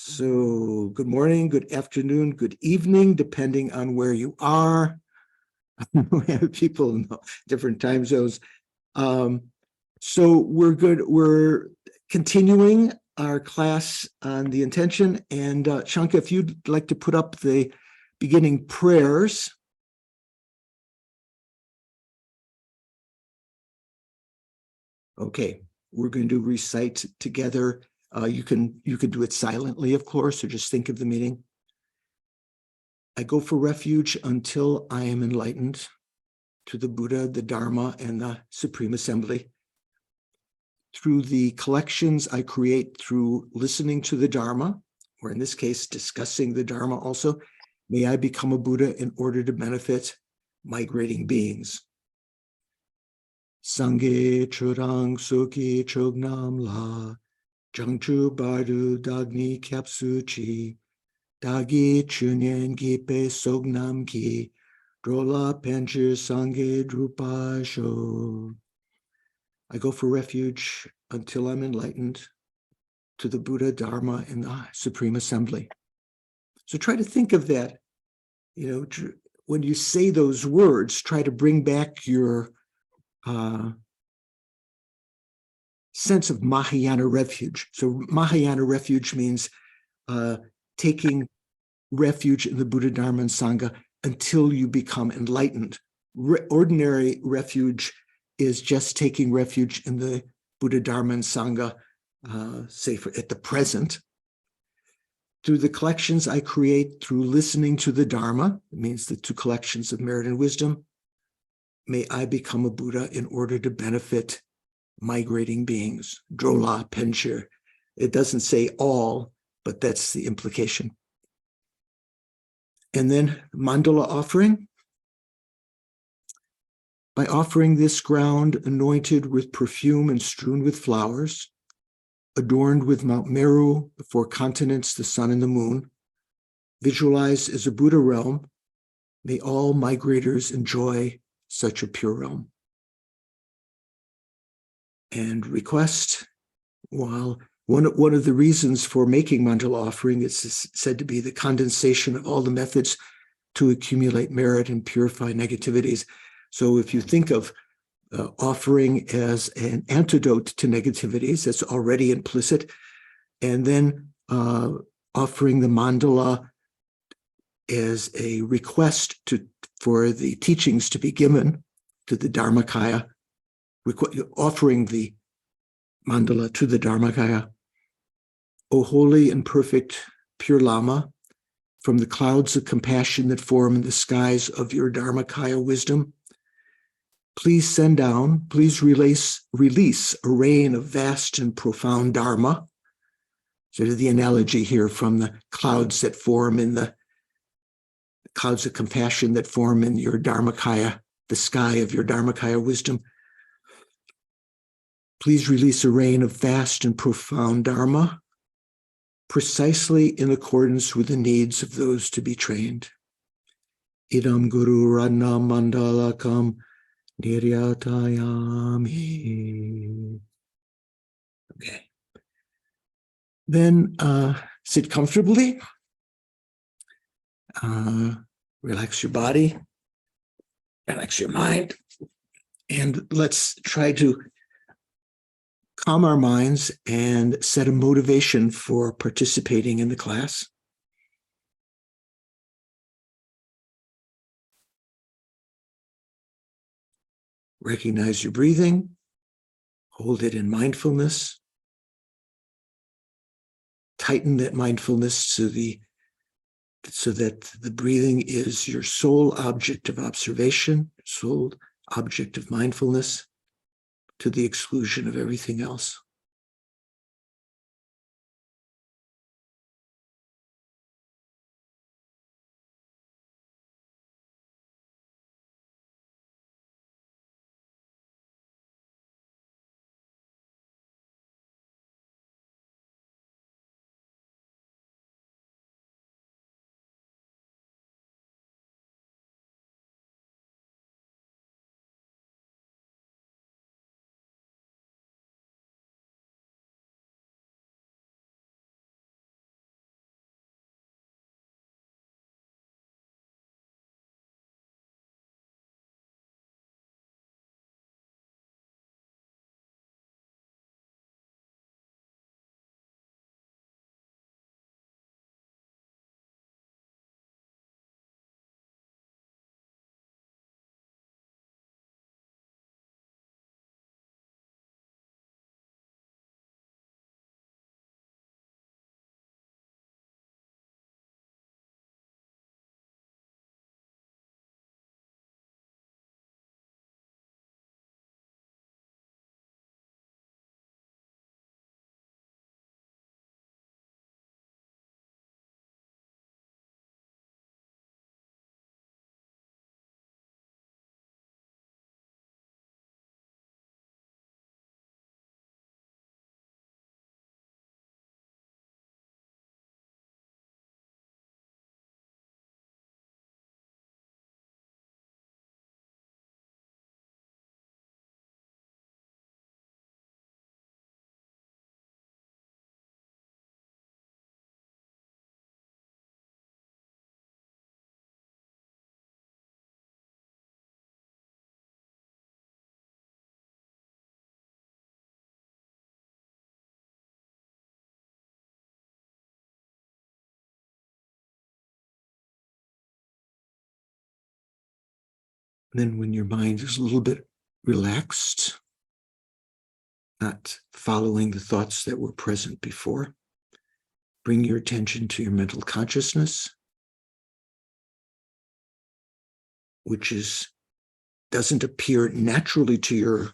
So good morning, good afternoon, good evening, depending on where you are. We have people in different time zones. So we're good. We're continuing our class on the intention. And Shanka, if you'd like to put up the beginning prayers. Okay, we're going to recite together. You can do it silently, of course, or just think of the meaning. I go for refuge until I am enlightened to the Buddha, the Dharma, and the Supreme Assembly. Through the collections I create through listening to the Dharma, or in this case, discussing the Dharma also, may I become a Buddha in order to benefit migrating beings. Sangye churang suki chognam la, jangchu bardu dagni kyapsu chi, dagi chunyen gipe sognam ki, drola penchir sangye drupa sho. I go for refuge until I'm enlightened to the Buddha, Dharma, and the Supreme Assembly. So try to think of that. When you say those words, try to bring back your sense of Mahayana refuge. So Mahayana refuge means taking refuge in the Buddha, Dharma, and Sangha until you become enlightened. Ordinary refuge is just taking refuge in the Buddha, Dharma, and Sangha, at the present. Through the collections I create through listening to the Dharma, it means the two collections of merit and wisdom, may I become a Buddha in order to benefit migrating beings. Drola Penchir. It doesn't say all, but that's the implication. And then mandala offering. By offering this ground anointed with perfume and strewn with flowers, adorned with Mount Meru, the four continents, the sun and the moon, visualized as a Buddha realm, may all migrators enjoy such a pure realm. And request, while one of the reasons for making mandala offering is said to be the condensation of all the methods to accumulate merit and purify negativities. So if you think of offering as an antidote to negativities, that's already implicit, and then offering the mandala as a request for the teachings to be given to the Dharmakaya, offering the mandala to the Dharmakaya. O holy and perfect pure Lama, from the clouds of compassion that form in the skies of your Dharmakaya wisdom, please send down, please release a rain of vast and profound Dharma. So the analogy here from the clouds that form in the clouds of compassion that form in your Dharmakaya, the sky of your Dharmakaya wisdom. Please release a rain of vast and profound Dharma, precisely in accordance with the needs of those to be trained. Idam Guru Radna Mandalakam Niryatayami. Okay. Then sit comfortably. Relax your body. Relax your mind. And let's try to calm our minds and set a motivation for participating in the class. Recognize your breathing, hold it in mindfulness, tighten that mindfulness so that the breathing is your sole object of observation, sole object of mindfulness, to the exclusion of everything else. Then when your mind is a little bit relaxed, not following the thoughts that were present before, bring your attention to your mental consciousness, which doesn't appear naturally to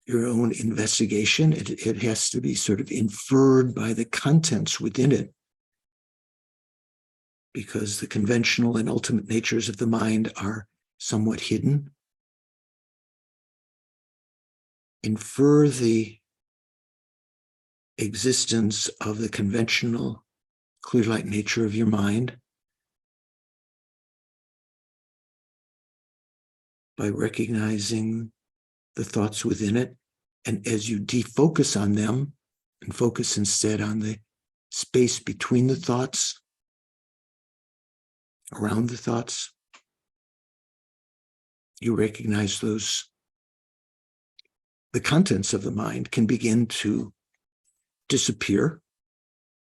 your own investigation. It has to be sort of inferred by the contents within it, because the conventional and ultimate natures of the mind are somewhat hidden. Infer the existence of the conventional clear light nature of your mind by recognizing the thoughts within it. And as you defocus on them and focus instead on the space between the thoughts, around the thoughts, you recognize the contents of the mind can begin to disappear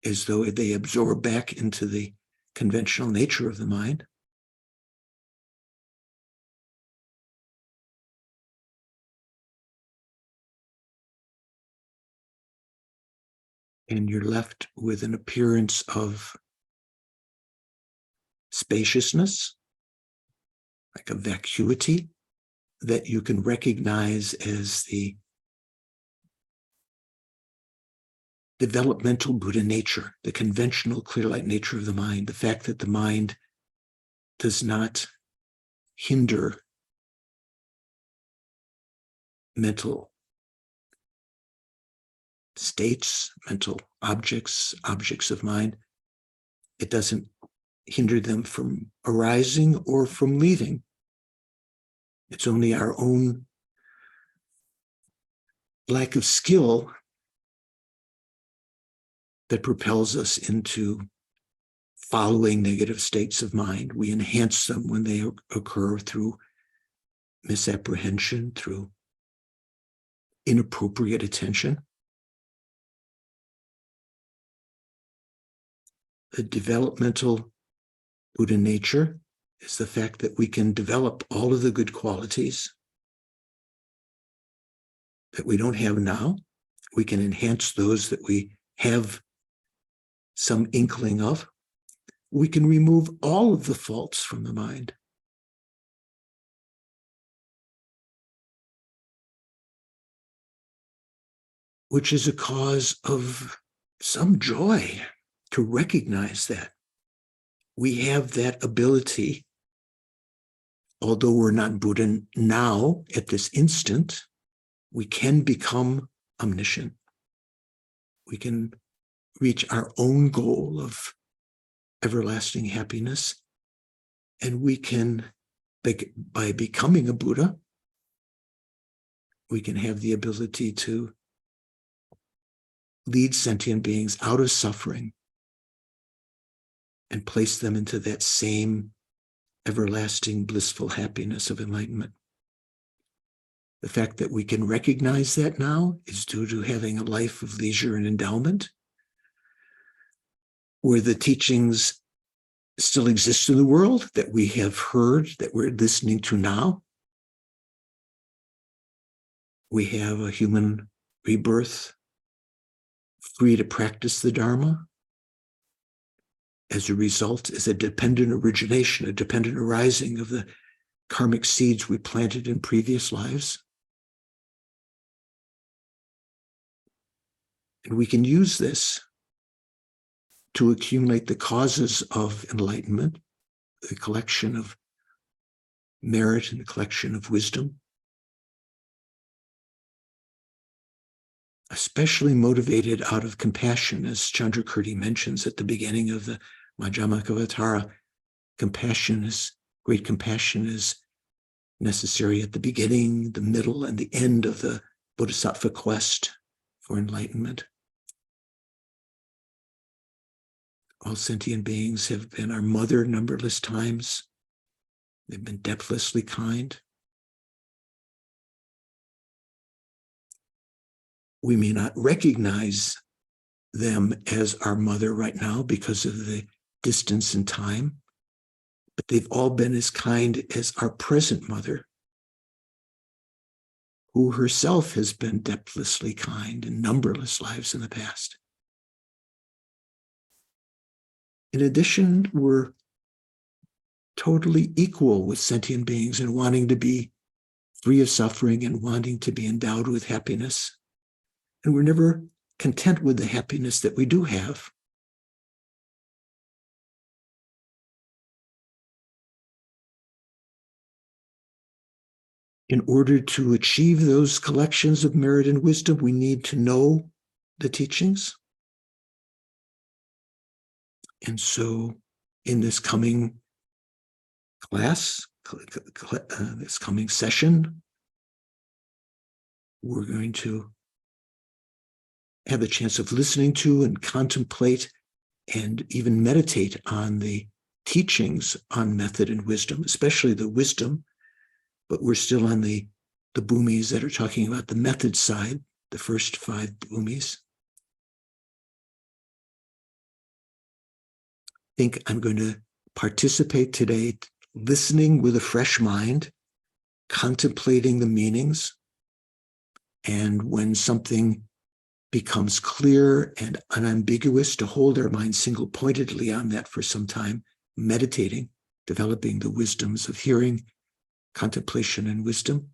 as though they absorb back into the conventional nature of the mind. And you're left with an appearance of spaciousness, like a vacuity that you can recognize as the developmental Buddha nature, the conventional clear light nature of the mind, the fact that the mind does not hinder mental states, mental objects of mind. It doesn't hinder them from arising or from leaving. It's only our own lack of skill that propels us into following negative states of mind. We enhance them when they occur through misapprehension, through inappropriate attention. The developmental Buddha nature is the fact that we can develop all of the good qualities that we don't have now. We can enhance those that we have some inkling of. We can remove all of the faults from the mind. Which is a cause of some joy to recognize that we have that ability, although we're not Buddha now at this instant, we can become omniscient. We can reach our own goal of everlasting happiness. And we can, by becoming a Buddha, we can have the ability to lead sentient beings out of suffering and place them into that same everlasting blissful happiness of enlightenment. The fact that we can recognize that now is due to having a life of leisure and endowment, where the teachings still exist in the world that we have heard, that we're listening to now. We have a human rebirth, free to practice the Dharma. As a result, is a dependent origination, a dependent arising of the karmic seeds we planted in previous lives. And we can use this to accumulate the causes of enlightenment, the collection of merit and the collection of wisdom, especially motivated out of compassion, as Chandrakirti mentions at the beginning of the Madhyamaka. Great compassion is necessary at the beginning, the middle, and the end of the bodhisattva quest for enlightenment. All sentient beings have been our mother numberless times. They've been depthlessly kind. We may not recognize them as our mother right now because of the distance in time, but they've all been as kind as our present mother, who herself has been depthlessly kind in numberless lives in the past. In addition, we're totally equal with sentient beings in wanting to be free of suffering and wanting to be endowed with happiness. And we're never content with the happiness that we do have. In order to achieve those collections of merit and wisdom, we need to know the teachings. And so in this coming class, this coming session, we're going to have the chance of listening to and contemplate and even meditate on the teachings on method and wisdom, especially the wisdom, but we're still on the bhumis that are talking about the method side, the first 5 bhumis. I think I'm going to participate today, listening with a fresh mind, contemplating the meanings, and when something becomes clear and unambiguous, to hold our mind single-pointedly on that for some time, meditating, developing the wisdoms of hearing, contemplation, and wisdom,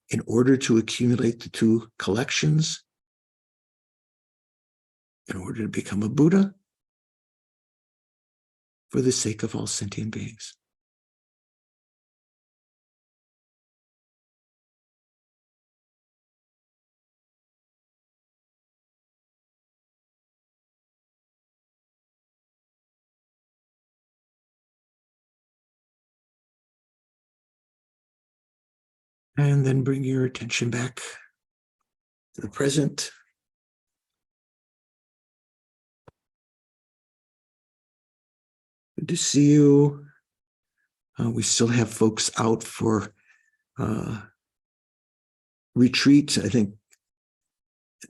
in order to accumulate the 2 collections, in order to become a Buddha, for the sake of all sentient beings. And then bring your attention back to the present. Good to see you. We still have folks out for retreat. I think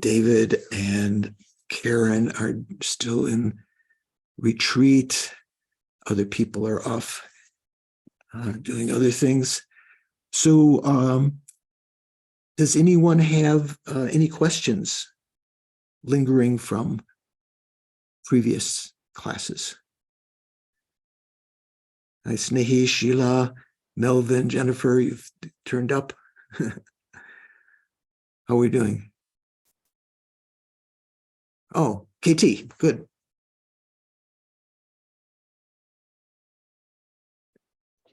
David and Karen are still in retreat. Other people are off doing other things. So does anyone have any questions lingering from previous classes? Hi, Snehi, Sheila, Melvin, Jennifer, you've turned up. How are we doing? Oh, KT, good.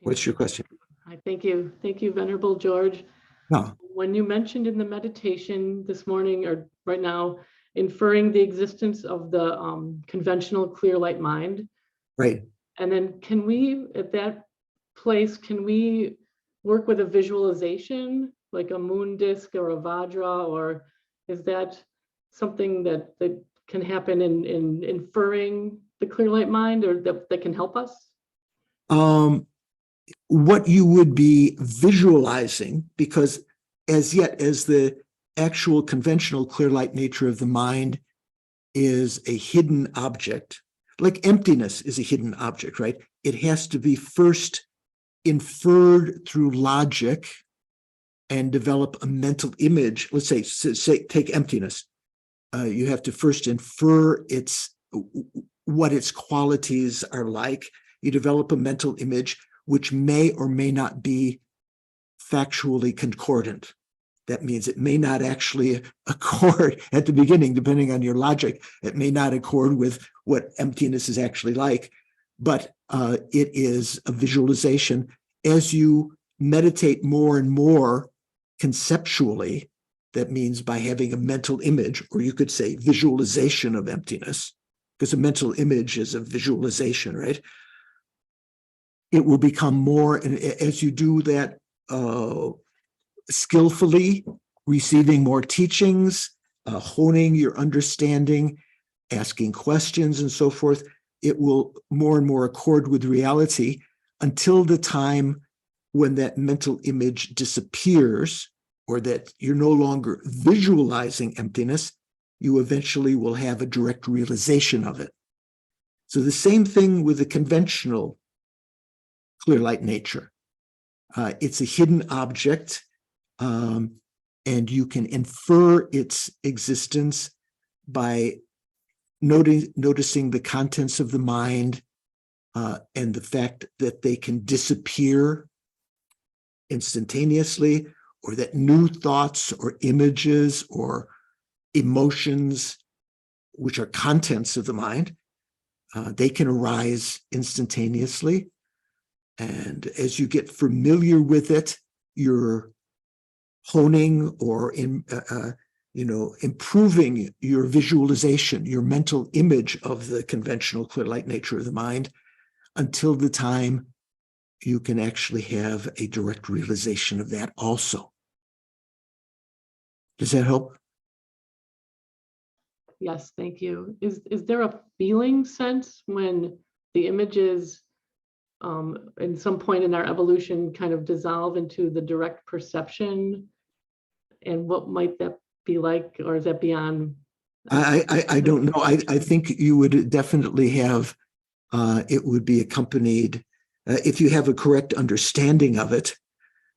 What's your question? Thank you. Thank you, Venerable George. No. When you mentioned in the meditation this morning or right now, inferring the existence of the conventional clear light mind. Right. And then can we, at that place, can we work with a visualization, like a moon disk or a Vajra, or is that something that can happen in inferring the clear light mind, or that can help us? What you would be visualizing, because as yet as the actual conventional clear light nature of the mind is a hidden object, like emptiness is a hidden object, right? It has to be first inferred through logic and develop a mental image. Let's say take emptiness. You have to first infer what its qualities are like. You develop a mental image which may or may not be factually concordant. That means it may not actually accord at the beginning, depending on your logic. It may not accord with what emptiness is actually like, but it is a visualization. As you meditate more and more conceptually, that means by having a mental image, or you could say visualization of emptiness, because a mental image is a visualization, right? It will become more, and as you do that skillfully, receiving more teachings, honing your understanding, asking questions and so forth, it will more and more accord with reality until the time when that mental image disappears, or that you're no longer visualizing emptiness. You eventually will have a direct realization of it. So the same thing with the conventional clear light nature. It's a hidden object, and you can infer its existence by noticing the contents of the mind and the fact that they can disappear instantaneously, or that new thoughts or images or emotions, which are contents of the mind, they can arise instantaneously. And as you get familiar with it, you're honing or improving your visualization, your mental image of the conventional clear light nature of the mind, until the time you can actually have a direct realization of that also. Does that help? Yes, thank you. Is there a feeling sense when the images in some point in our evolution kind of dissolve into the direct perception? And what might that be like? Or is that beyond? I don't know. I think you would definitely have, it would be accompanied, if you have a correct understanding of it,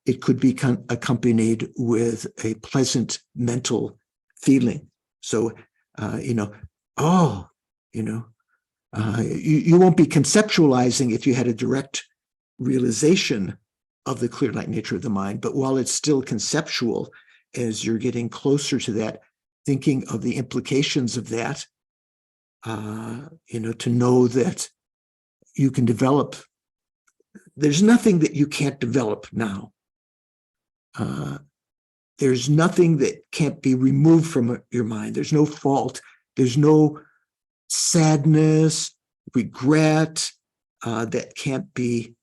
it could be accompanied with a pleasant mental feeling. So, you won't be conceptualizing if you had a direct realization of the clear light nature of the mind. But while it's still conceptual, as you're getting closer to that, thinking of the implications of that, to know that you can develop. There's nothing that you can't develop now. There's nothing that can't be removed from your mind. There's no fault. There's no sadness, regret that can't be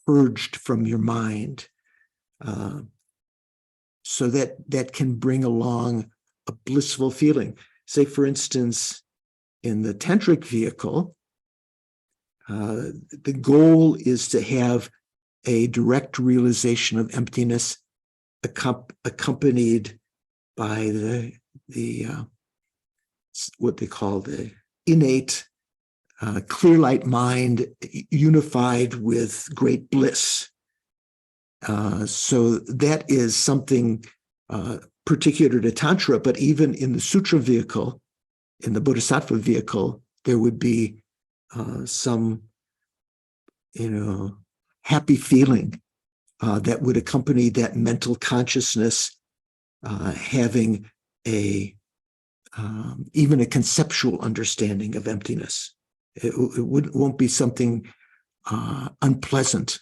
purged from your mind. So that can bring along a blissful feeling. Say, for instance, in the tantric vehicle, the goal is to have a direct realization of emptiness accompanied by the what they call the innate clear light mind unified with great bliss. So that is something particular to Tantra, but even in the Sutra vehicle, in the Bodhisattva vehicle, there would be some, happy feeling that would accompany that mental consciousness having even a conceptual understanding of emptiness. It won't be something unpleasant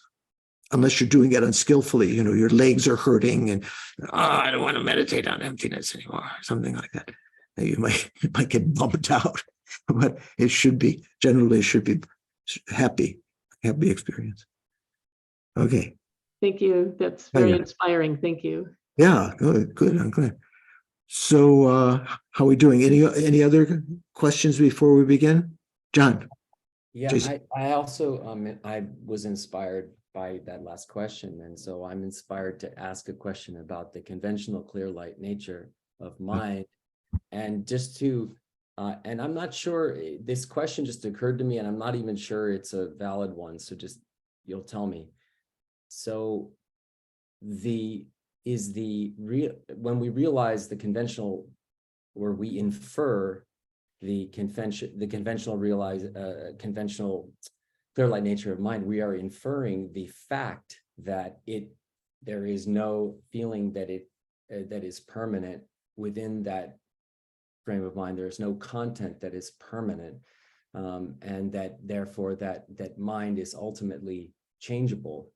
unless you're doing it unskillfully. Your legs are hurting and I don't want to meditate on emptiness anymore, something like that. You might get bummed out, but it should be happy experience. Okay. Thank you. That's very inspiring. Thank you. Yeah, good. I'm glad. So how are we doing? Any other questions before we begin? John? Yeah, Jason? I also I was inspired by that last question, and so I'm inspired to ask a question about the conventional clear light nature of mind. And just to and I'm not sure, this question just occurred to me, and I'm not even sure it's a valid one, so just you'll tell me. So when we realize the conventional, or we infer the conventional clear light nature of mind, we are inferring the fact that there is no feeling that is permanent within that frame of mind. There is no content that is permanent, and that therefore that mind is ultimately changeable.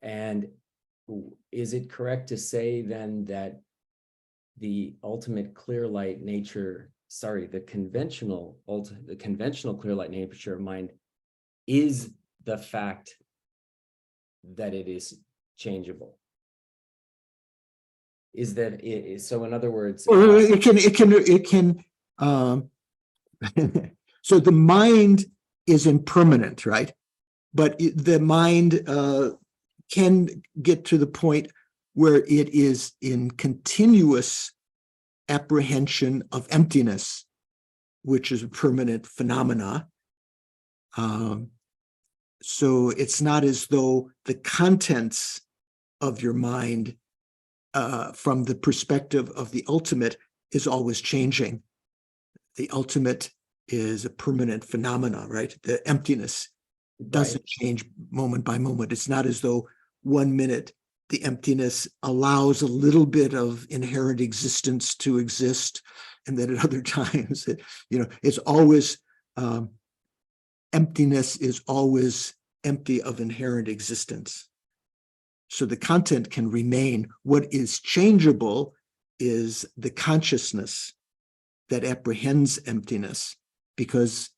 And is it correct to say then that the ultimate clear light nature, the conventional clear light nature of mind is the fact that it is changeable? Is that it? So in other words, it can so the mind is impermanent, right? But the mind can get to the point where it is in continuous apprehension of emptiness, which is a permanent phenomena. So it's not as though the contents of your mind, from the perspective of the ultimate, is always changing. The ultimate is a permanent phenomena, right? The emptiness doesn't change moment by moment. It's not as though 1 minute the emptiness allows a little bit of inherent existence to exist, and then at other times, it's always emptiness is always empty of inherent existence. So the content can remain. What is changeable is the consciousness that apprehends emptiness, because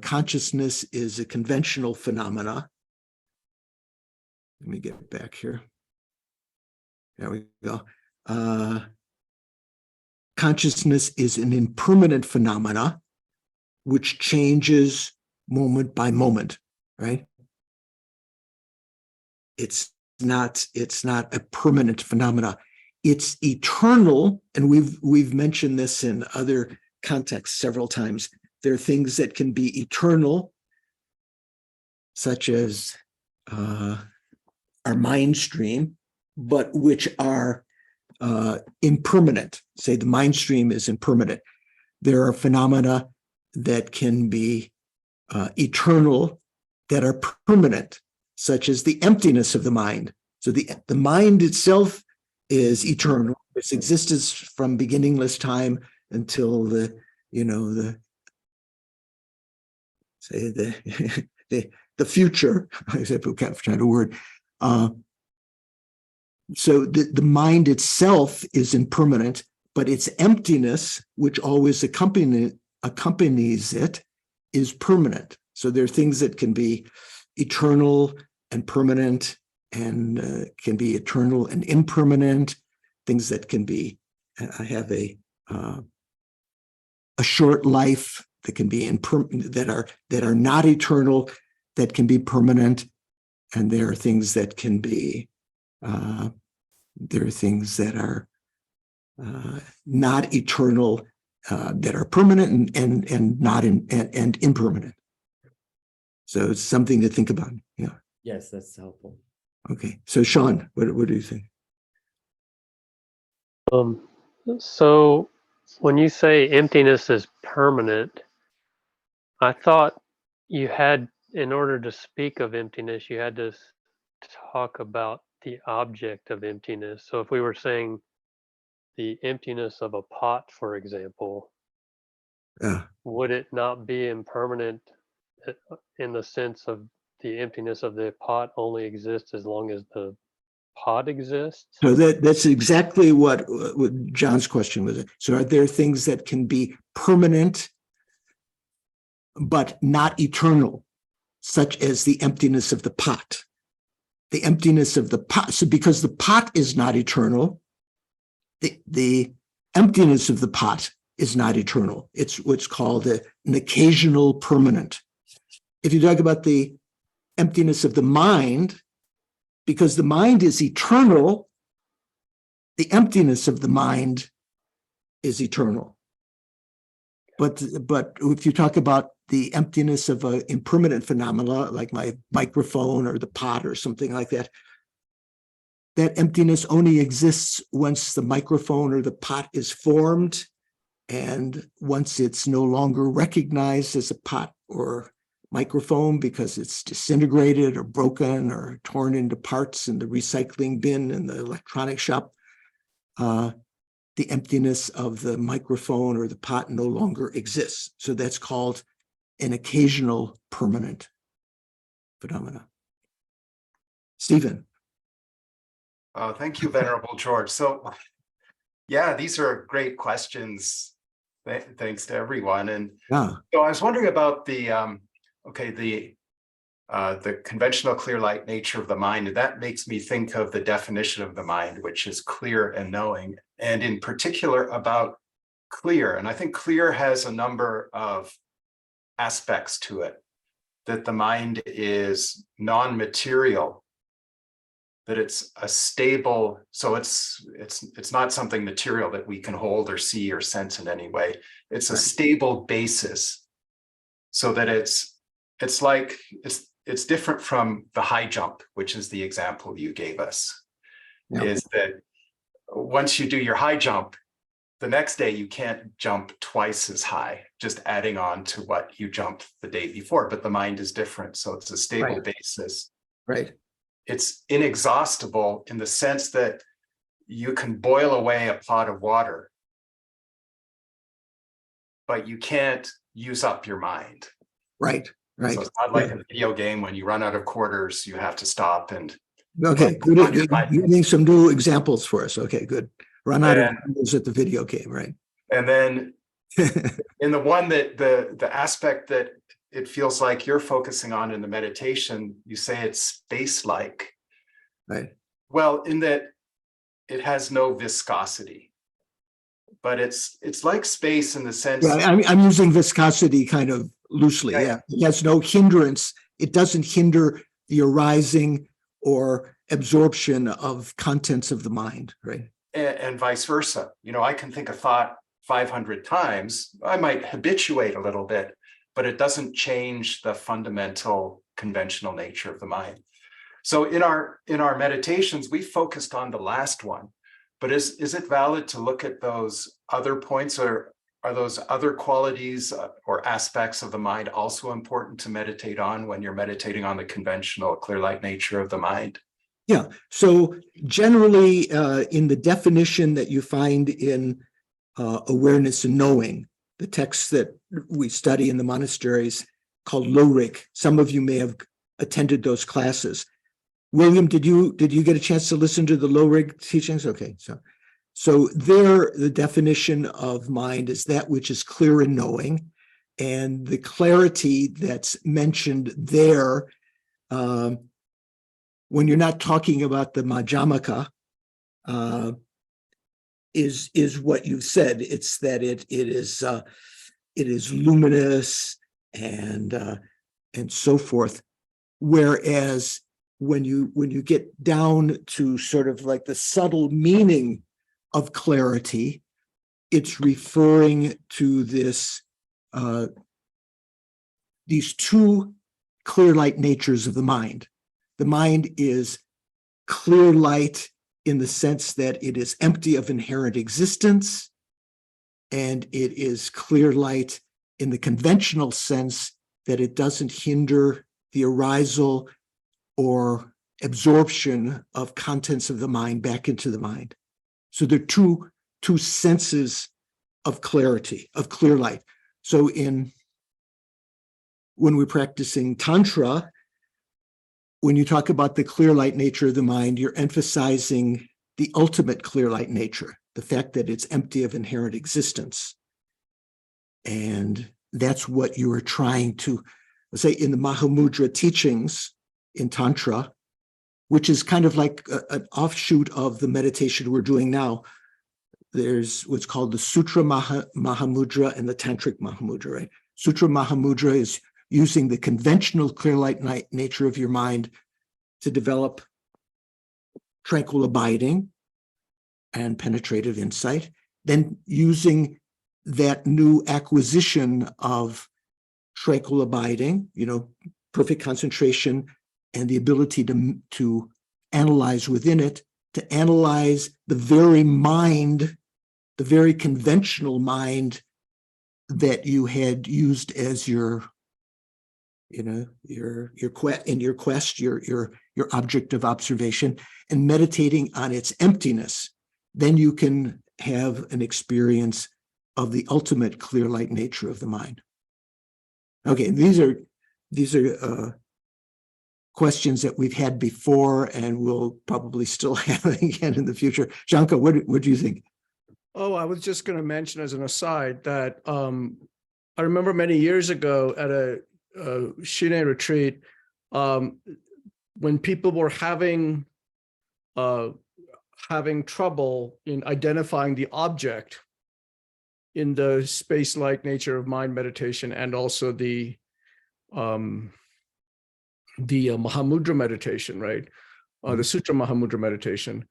consciousness is a conventional phenomena. Let me get back here. There we go. Consciousness is an impermanent phenomena which changes moment by moment, right? It's not a permanent phenomena. It's eternal, and we've mentioned this in other contexts several times. There are things that can be eternal, such as our mind stream, but which are impermanent. Say the mind stream is impermanent. There are phenomena that can be eternal, that are permanent, such as the emptiness of the mind. So the mind itself is eternal. Its existence from beginningless time until the future. I said, we can't find a word. So the mind itself is impermanent, but its emptiness, which always accompanies it, is permanent. So there are things that can be eternal and permanent, and can be eternal and impermanent. Things that can be have a short life, that can be that are not eternal, that can be permanent, and there are things that can be that are not eternal, that are permanent and not and impermanent. So it's something to think about. Yeah. Yes, that's helpful. Okay. So Sean, what do you think? So when you say emptiness is permanent, I thought you had, in order to speak of emptiness, you had to talk about the object of emptiness. So if we were saying the emptiness of a pot, for example, would it not be impermanent in the sense of the emptiness of the pot only exists as long as the pot exists? So that's exactly what John's question was. So are there things that can be permanent but not eternal, such as the emptiness of the pot? The emptiness of the pot. So because the pot is not eternal, the emptiness of the pot is not eternal. It's what's called an occasional permanent. If you talk about the emptiness of the mind, because the mind is eternal, the emptiness of the mind is eternal. But if you talk about the emptiness of an impermanent phenomena, like my microphone or the pot or something like that, that emptiness only exists once the microphone or the pot is formed, and once it's no longer recognized as a pot or microphone because it's disintegrated or broken or torn into parts in the recycling bin in the electronic shop, the emptiness of the microphone or the pot no longer exists. So that's called an occasional permanent phenomena. Stephen. Thank you, Venerable George. So, yeah, these are great questions. Thanks to everyone. And so I was wondering about the conventional clear light nature of the mind. And that makes me think of the definition of the mind, which is clear and knowing, and in particular about clear. And I think clear has a number of aspects to it, that the mind is non-material, that it's a stable, so it's not something material that we can hold or see or sense in any way. It's a stable basis, so that it's it's different from the high jump, which is the example you gave us. Yeah. Is that once you do your high jump, the next day you can't jump twice as high, just adding on to what you jumped the day before, but the mind is different. So it's a stable Right. basis. Right. It's inexhaustible in the sense that you can boil away a pot of water, but you can't use up your mind. Right. Right. So it's not like a video game when you run out of quarters, you have to stop and Okay, good. You need some new examples for us. Okay, good. Run out of videos at the video game, right? and then in the one that the aspect that it feels like you're focusing on in the meditation, you say it's space-like. Right. Well, in that it has no viscosity, but it's like space in the sense. Yeah, I'm using viscosity kind of loosely. Yeah. It has no hindrance. It doesn't hinder the arising or absorption of contents of the mind, right? And vice versa. You know, I can think a thought 500 times. I might habituate a little bit, but it doesn't change the fundamental conventional nature of the mind. So in our meditations, we focused on the last one, but is it valid to look at those other points, or are those other qualities or aspects of the mind also important to meditate on when you're meditating on the conventional clear light nature of the mind? Yeah. So generally, in the definition that you find in Awareness and Knowing, the texts that we study in the monasteries called Lorik, some of you may have attended those classes. William, did you get a chance to listen to the Lorik teachings? Okay, so there, the definition of mind is that which is clear in knowing, and the clarity that's mentioned there, when you're not talking about the Madhyamaka, is what you said. It's that it is luminous and so forth. Whereas when you get down to sort of like the subtle meaning of clarity, it's referring to this these two clear light natures of the mind. The mind is clear light in the sense that it is empty of inherent existence, and it is clear light in the conventional sense that it doesn't hinder the arisal or absorption of contents of the mind back into the mind. So there are two senses of clarity, of clear light. So when we're practicing Tantra, when you talk about the clear light nature of the mind, you're emphasizing the ultimate clear light nature, the fact that it's empty of inherent existence. And that's what you are trying to say in the Mahamudra teachings in Tantra, which is kind of like an offshoot of the meditation we're doing now. There's what's called the Sutra Mahamudra and the Tantric Mahamudra, right? Sutra Mahamudra is using the conventional clear light nature of your mind to develop tranquil abiding and penetrative insight, then using that new acquisition of tranquil abiding, perfect concentration and the ability to analyze within it, to analyze the very mind, the very conventional mind that you had used as your object of observation, and meditating on its emptiness. Then you can have an experience of the ultimate clear light nature of the mind. Okay, these are questions that we've had before and we'll probably still have again in the future. Janka, what do you think? Oh, I was just going to mention as an aside that I remember many years ago at a Shine retreat, when people were having trouble in identifying the object in the space-like nature of mind meditation, and also the Mahamudra meditation, right? The Sutra Mahamudra meditation.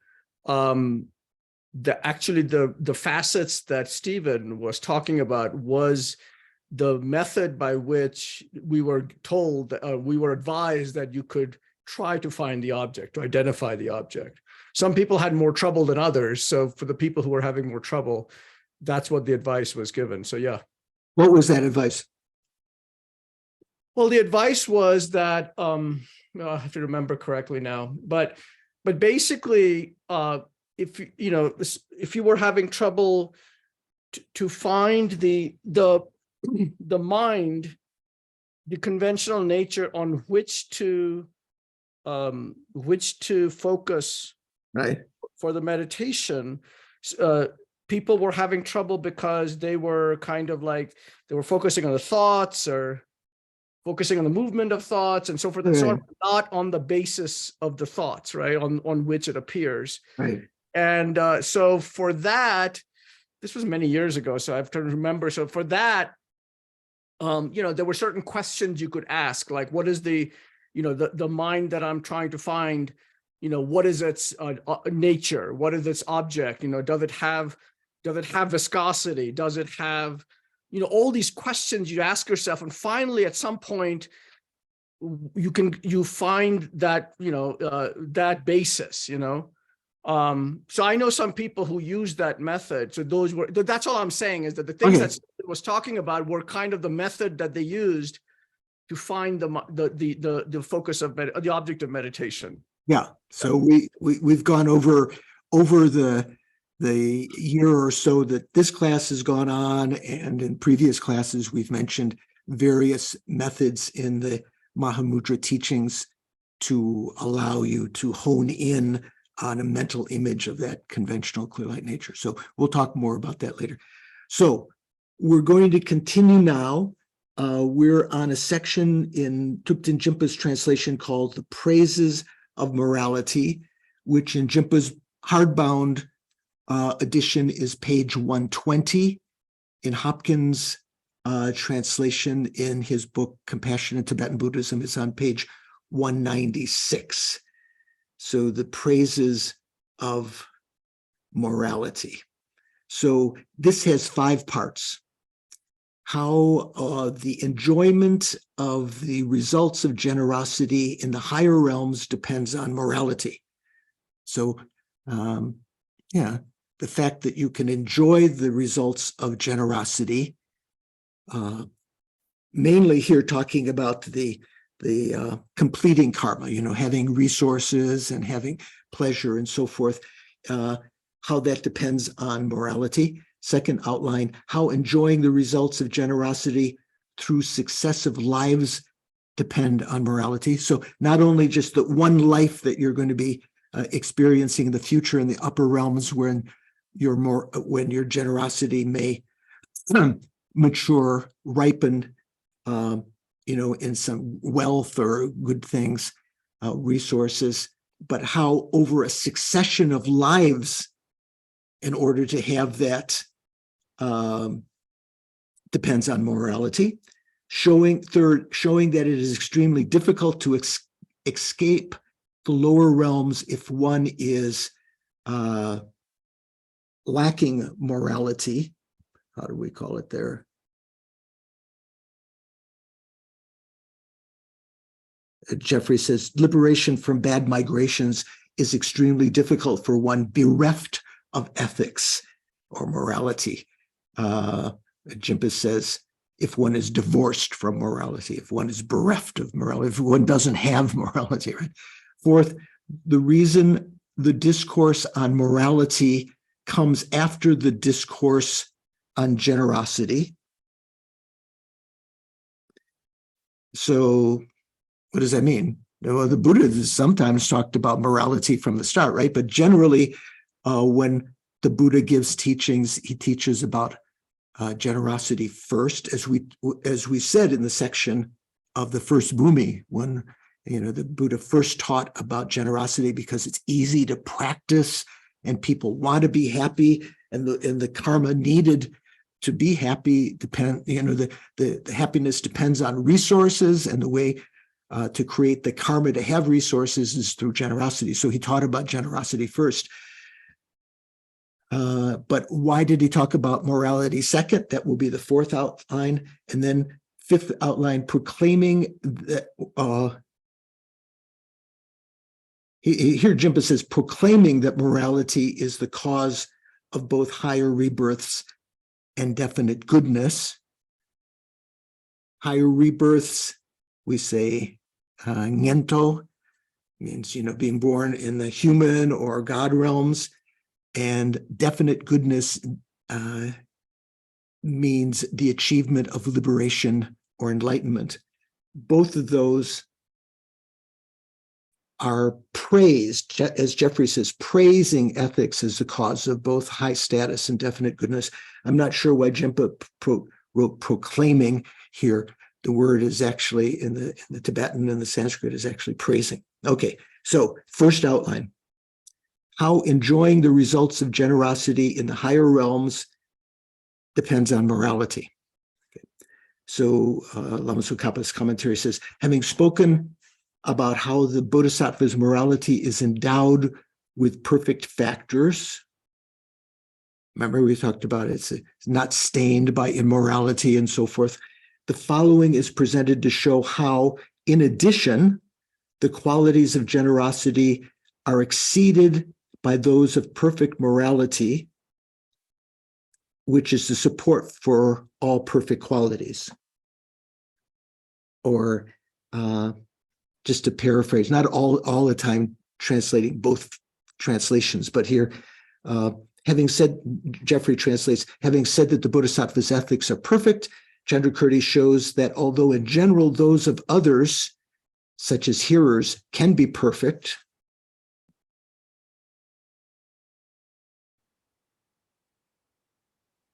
The facets that Stephen was talking about was the method by which we were told, we were advised that you could try to find the object, to identify the object. Some people had more trouble than others. So for the people who were having more trouble, that's what the advice was given. So yeah. What was that advice? Well, the advice was that, I have to remember correctly now, but basically, if you were having trouble to find the mind, the conventional nature on which to focus, Right. for the meditation, people were having trouble because they were kind of like, they were focusing on the thoughts or focusing on the movement of thoughts and so forth and so on, not on the basis of the thoughts, right, on which it appears. Right. And so for that, this was many years ago, so I have to remember. So for that, there were certain questions you could ask, like, what is the mind that I'm trying to find? What is its nature? What is its object? Does it have viscosity? Does it have, all these questions you ask yourself, and finally, at some point, you find that that basis. So I know some people who use that method. So that's all I'm saying, is that the things that Stephen was talking about were kind of the method that they used to find the focus of the object of meditation. Yeah. So we've gone over the year or so that this class has gone on, and in previous classes we've mentioned various methods in the Mahamudra teachings to allow you to hone in on a mental image of that conventional clear light nature. So we'll talk more about that later. So we're going to continue now. We're on a section in Thupten Jinpa's translation called The Praises of Morality, which in Jinpa's hardbound edition is page 120. In Hopkins' translation in his book, Compassion in Tibetan Buddhism, is on page 196. So the praises of morality. So this has 5 parts. How the enjoyment of the results of generosity in the higher realms depends on morality. So, the fact that you can enjoy the results of generosity, mainly here talking about the completing karma, having resources and having pleasure and so forth, how that depends on morality. Second outline, how enjoying the results of generosity through successive lives depend on morality. So not only just the one life that you're going to be experiencing in the future in the upper realms when your generosity may mature, ripen, in some wealth or good things, resources, but how over a succession of lives, in order to have that, depends on morality. Showing that it is extremely difficult to escape the lower realms if one is lacking morality. How do we call it there? Jeffrey says, liberation from bad migrations is extremely difficult for one bereft of ethics or morality. Jinpa says, if one is divorced from morality, if one is bereft of morality, if one doesn't have morality, right? Fourth, the reason the discourse on morality comes after the discourse on generosity. So what does that mean? Well, the Buddha has sometimes talked about morality from the start, right? But generally, when the Buddha gives teachings, he teaches about generosity first, as we said in the section of the first Bhumi, when the Buddha first taught about generosity because it's easy to practice and people want to be happy, and the karma needed to be happy the happiness depends on resources, and the way to create the karma to have resources is through generosity. So he taught about generosity first. But why did he talk about morality second? That will be the fourth outline. And then fifth outline, proclaiming that, here Jimpa says, proclaiming that morality is the cause of both higher rebirths and definite goodness. Higher rebirths, we say, ngento, means, being born in the human or God realms, and definite goodness means the achievement of liberation or enlightenment. Both of those are praised, as Jeffrey says, praising ethics as the cause of both high status and definite goodness. I'm not sure why Jimpa wrote proclaiming here. The word is actually in the Tibetan and the Sanskrit is actually praising. Okay, so first outline, how enjoying the results of generosity in the higher realms depends on morality. Okay. So Lama Tsongkhapa's commentary says, having spoken about how the bodhisattva's morality is endowed with perfect factors. Remember, we talked about it's not stained by immorality and so forth. The following is presented to show how, in addition, the qualities of generosity are exceeded by those of perfect morality, which is the support for all perfect qualities. Or just to paraphrase, not all the time translating both translations, but here, having said, Jeffrey translates, having said that the bodhisattva's ethics are perfect, Chandrakirti shows that although in general those of others, such as hearers, can be perfect,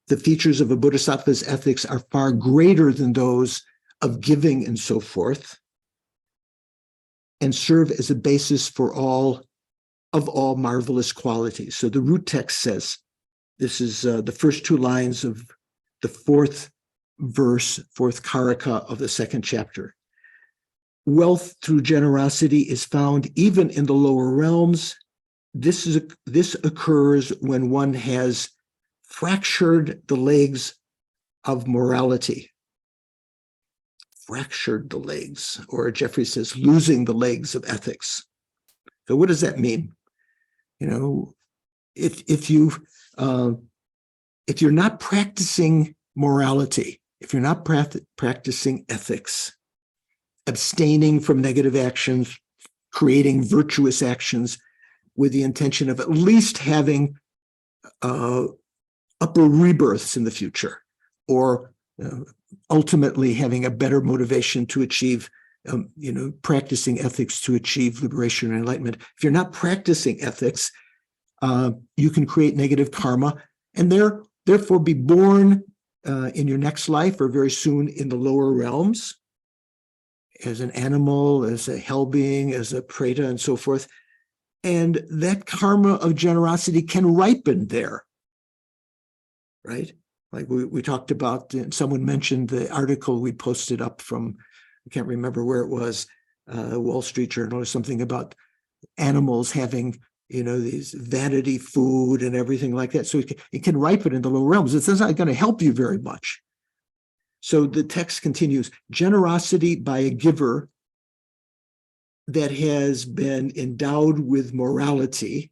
the features of a bodhisattva's ethics are far greater than those of giving and so forth, and serve as a basis for all marvelous qualities. So the root text says, this is the first two lines of the fourth verse, fourth karaka of the second chapter. Wealth through generosity is found even in the lower realms. This occurs when one has fractured the legs of morality. Fractured the legs, or Jeffrey says, losing the legs of ethics. So what does that mean? If you're not practicing morality, if you're not practicing ethics, abstaining from negative actions, creating virtuous actions with the intention of at least having upper rebirths in the future, or ultimately having a better motivation to achieve, practicing ethics to achieve liberation and enlightenment. If you're not practicing ethics, you can create negative karma and therefore be born in your next life or very soon in the lower realms as an animal, as a hell being, as a preta, and so forth. And that karma of generosity can ripen there, right? Like we talked about, someone mentioned the article we posted up from, I can't remember where it was, Wall Street Journal or something, about animals having, these vanity food and everything like that. So it can ripen in the lower realms. It's not going to help you very much. So the text continues, generosity by a giver that has been endowed with morality,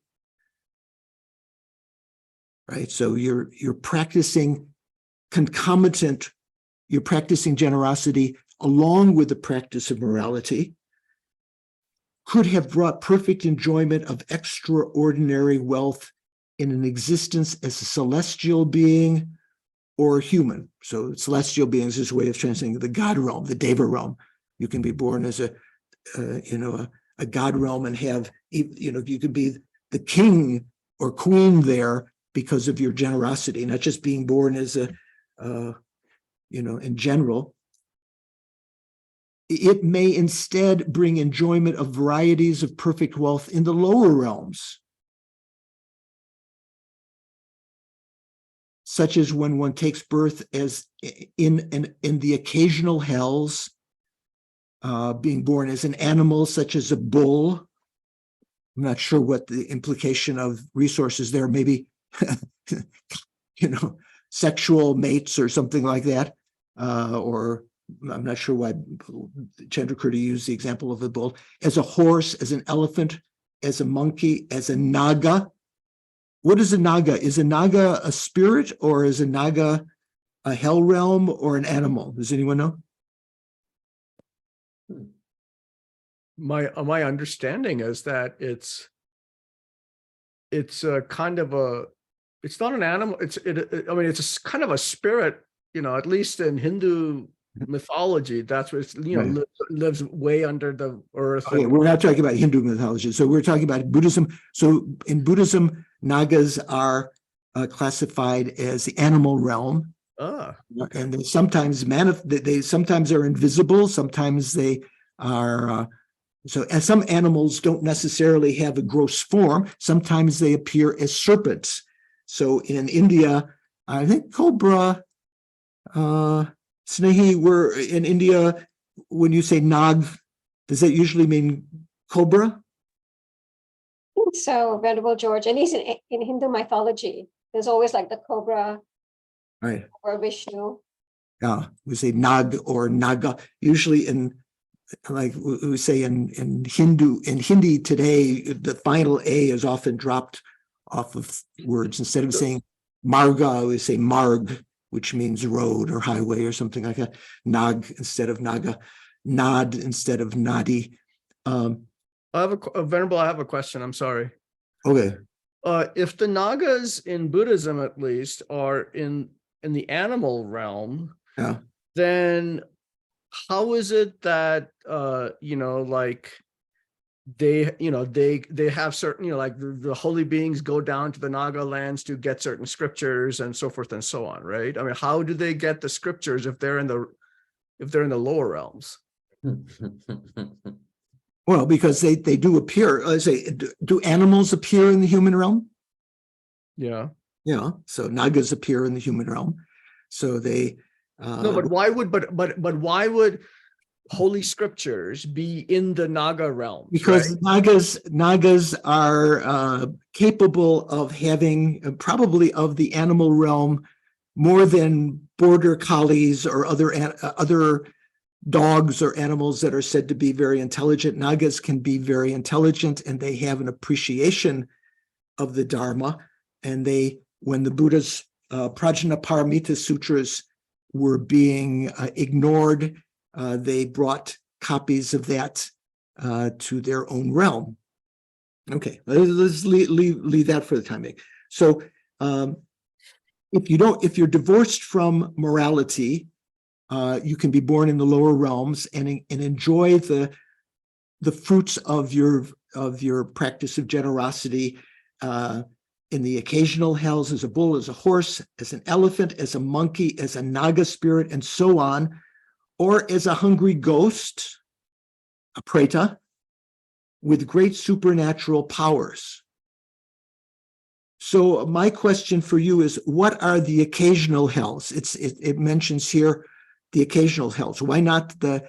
right? So you're practicing concomitant, you're practicing generosity along with the practice of morality, could have brought perfect enjoyment of extraordinary wealth in an existence as a celestial being or human. So celestial beings is a way of translating the God realm, the Deva realm. You can be born as a God realm and have, you could be the king or queen there because of your generosity, not just being born as in general. It may instead bring enjoyment of varieties of perfect wealth in the lower realms, such as when one takes birth as in the occasional hells, being born as an animal, such as a bull. I'm not sure what the implication of resources there. Maybe sexual mates or something like that. Or I'm not sure why Chandrakirti used the example of the bull, as a horse, as an elephant, as a monkey, as a naga. What is a naga? Is a naga a spirit, or is a naga a hell realm, or an animal? Does anyone know? My understanding is that it's a kind of a, it's not an animal. I mean, it's a kind of a spirit, at least in Hindu mythology. That's what it's, Right. lives way under the earth. Okay, we're not talking about Hindu mythology. So we're talking about Buddhism. So in Buddhism, nagas are classified as the animal realm. Okay. And they sometimes they sometimes are invisible, sometimes they are and some animals don't necessarily have a gross form. Sometimes they appear as serpents. So in India, I think cobra, Snehi, we're in India, when you say nag, does that usually mean cobra? So, Venerable George, at least in Hindu mythology, there's always like the cobra Right. or Vishnu. Yeah, we say nag or naga. Usually like we say in Hindi today, the final A is often dropped off of words. Instead of saying marga, we say marg, which means road or highway or something like that. Nag instead of naga, nad instead of nadi. I have Venerable, I have a question. I'm sorry. Okay. If the nagas in Buddhism, at least, are in the animal realm, Yeah. then how is it that like they have certain, like the holy beings go down to the Naga lands to get certain scriptures and so forth and so on, right? I mean, how do they get the scriptures if they're in the lower realms? Well, because they do appear. Let's say, do animals appear in the human realm? Yeah. Yeah. So nagas appear in the human realm. So they. No, but why would holy scriptures be in the Naga realms? Because right? nagas are capable of having probably of the animal realm more than border collies or other dogs or animals that are said to be very intelligent. Nagas can be very intelligent, and they have an appreciation of the Dharma. And when the Buddha's Prajnaparamita sutras were being ignored, they brought copies of that to their own realm. Okay, let's leave that for the time being. So if you're divorced from morality, you can be born in the lower realms and enjoy the fruits of your practice of generosity in the occasional hells, as a bull, as a horse, as an elephant, as a monkey, as a naga spirit, and so on, or as a hungry ghost, a preta, with great supernatural powers. So my question for you is, what are the occasional hells? It mentions here the occasional hells. Why not the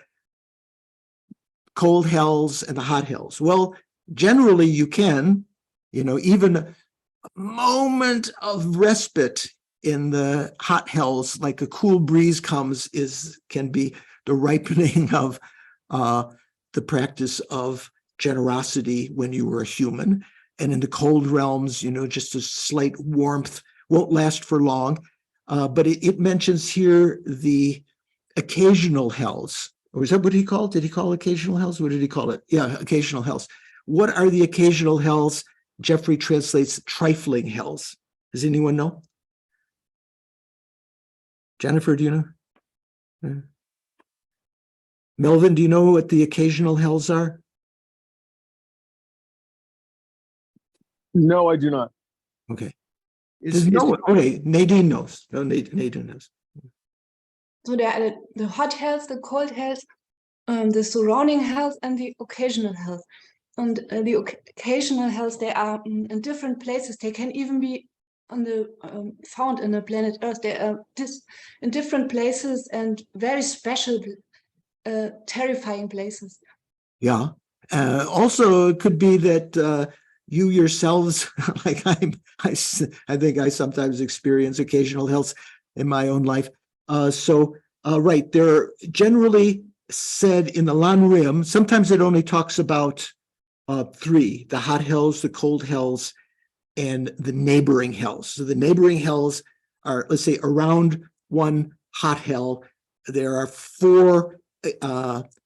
cold hells and the hot hells? Well, generally you can, even a moment of respite in the hot hells, like a cool breeze comes, can be the ripening of the practice of generosity when you were a human. And in the cold realms, just a slight warmth won't last for long. But it mentions here the occasional hells. Or is that what he called? Did he call occasional hells? What did he call it? Yeah, occasional hells. What are the occasional hells? Jeffrey translates trifling hells. Does anyone know? Jennifer, do you know? Melvin, do you know what the occasional hells are? No, I do not. Okay. Okay, Nadine knows. No, Nadine knows. So there are the hot health, the cold health, the surrounding health, and the occasional health. And the occasional health, they are in different places. They can even be found in the planet Earth. They are in different places and very special, terrifying places. Yeah. Also, it could be that you yourselves, like I think I sometimes experience occasional hells in my own life. Right, they're generally said in the Lan Rim. Sometimes it only talks about three: the hot hells, the cold hells, and the neighboring hells. So the neighboring hells are, let's say, around one hot hell, there are four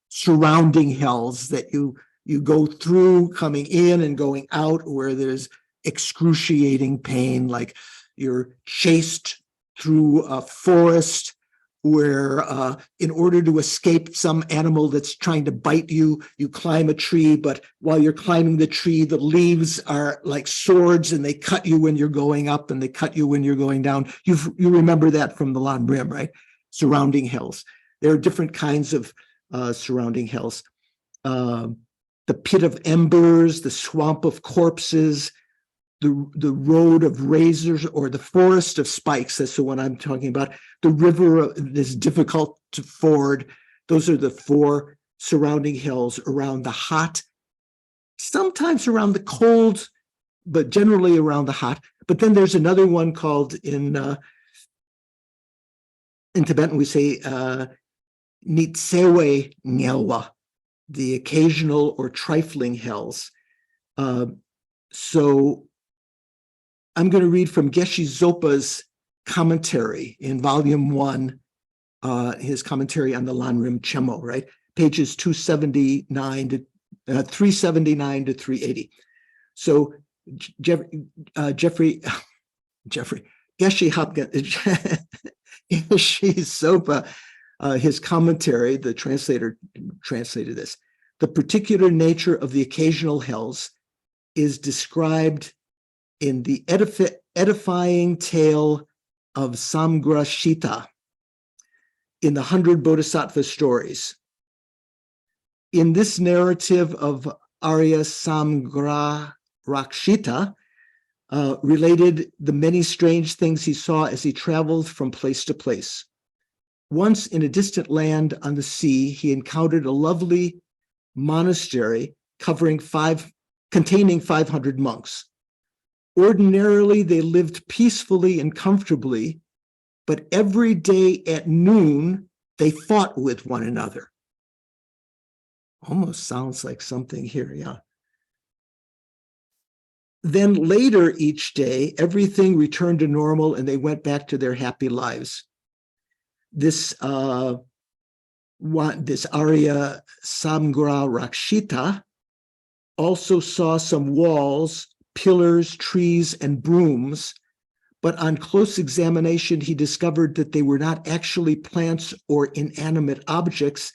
surrounding hells that you go through, coming in and going out, where there's excruciating pain, like you're chased through a forest where in order to escape some animal that's trying to bite you, you climb a tree, but while you're climbing the tree, the leaves are like swords and they cut you when you're going up and they cut you when you're going down. You remember that from the Lan Rim, right? Surrounding hells. There are different kinds of surrounding hells. The pit of embers, the swamp of corpses, the road of razors, or the forest of spikes. That's the one I'm talking about. The river is difficult to ford. Those are the four surrounding hills around the hot, sometimes around the cold, but generally around the hot. But then there's another one called in Tibetan, we say Nitsewe Nyelwa, the occasional or trifling hells. So I'm going to read from Geshe Zopa's commentary in volume 1, his commentary on the Lan Rim Chemo, right? Pages 379 to 380. So Geshe Zopa, his commentary, the translator translated this. The particular nature of the occasional hells is described in the edifying tale of Samgrashita in the 100 Bodhisattva stories. In this narrative of Arya Samgrakshita, related the many strange things he saw as he traveled from place to place. Once in a distant land on the sea, he encountered a lovely monastery containing 500 monks. Ordinarily, they lived peacefully and comfortably, but every day at noon, they fought with one another. Almost sounds like something here, yeah. Then later each day, everything returned to normal and they went back to their happy lives. This Arya Samgrakshita also saw some walls, pillars, trees, and brooms, but on close examination, he discovered that they were not actually plants or inanimate objects.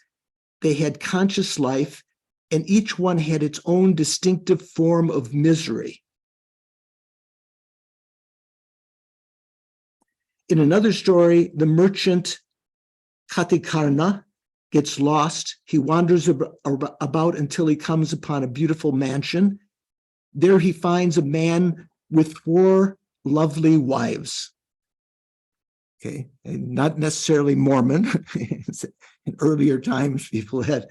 They had conscious life, and each one had its own distinctive form of misery. In another story, the merchant Katikarna gets lost. He wanders about until he comes upon a beautiful mansion. There he finds a man with 4 lovely wives. Okay, and not necessarily Mormon. In earlier times, people had,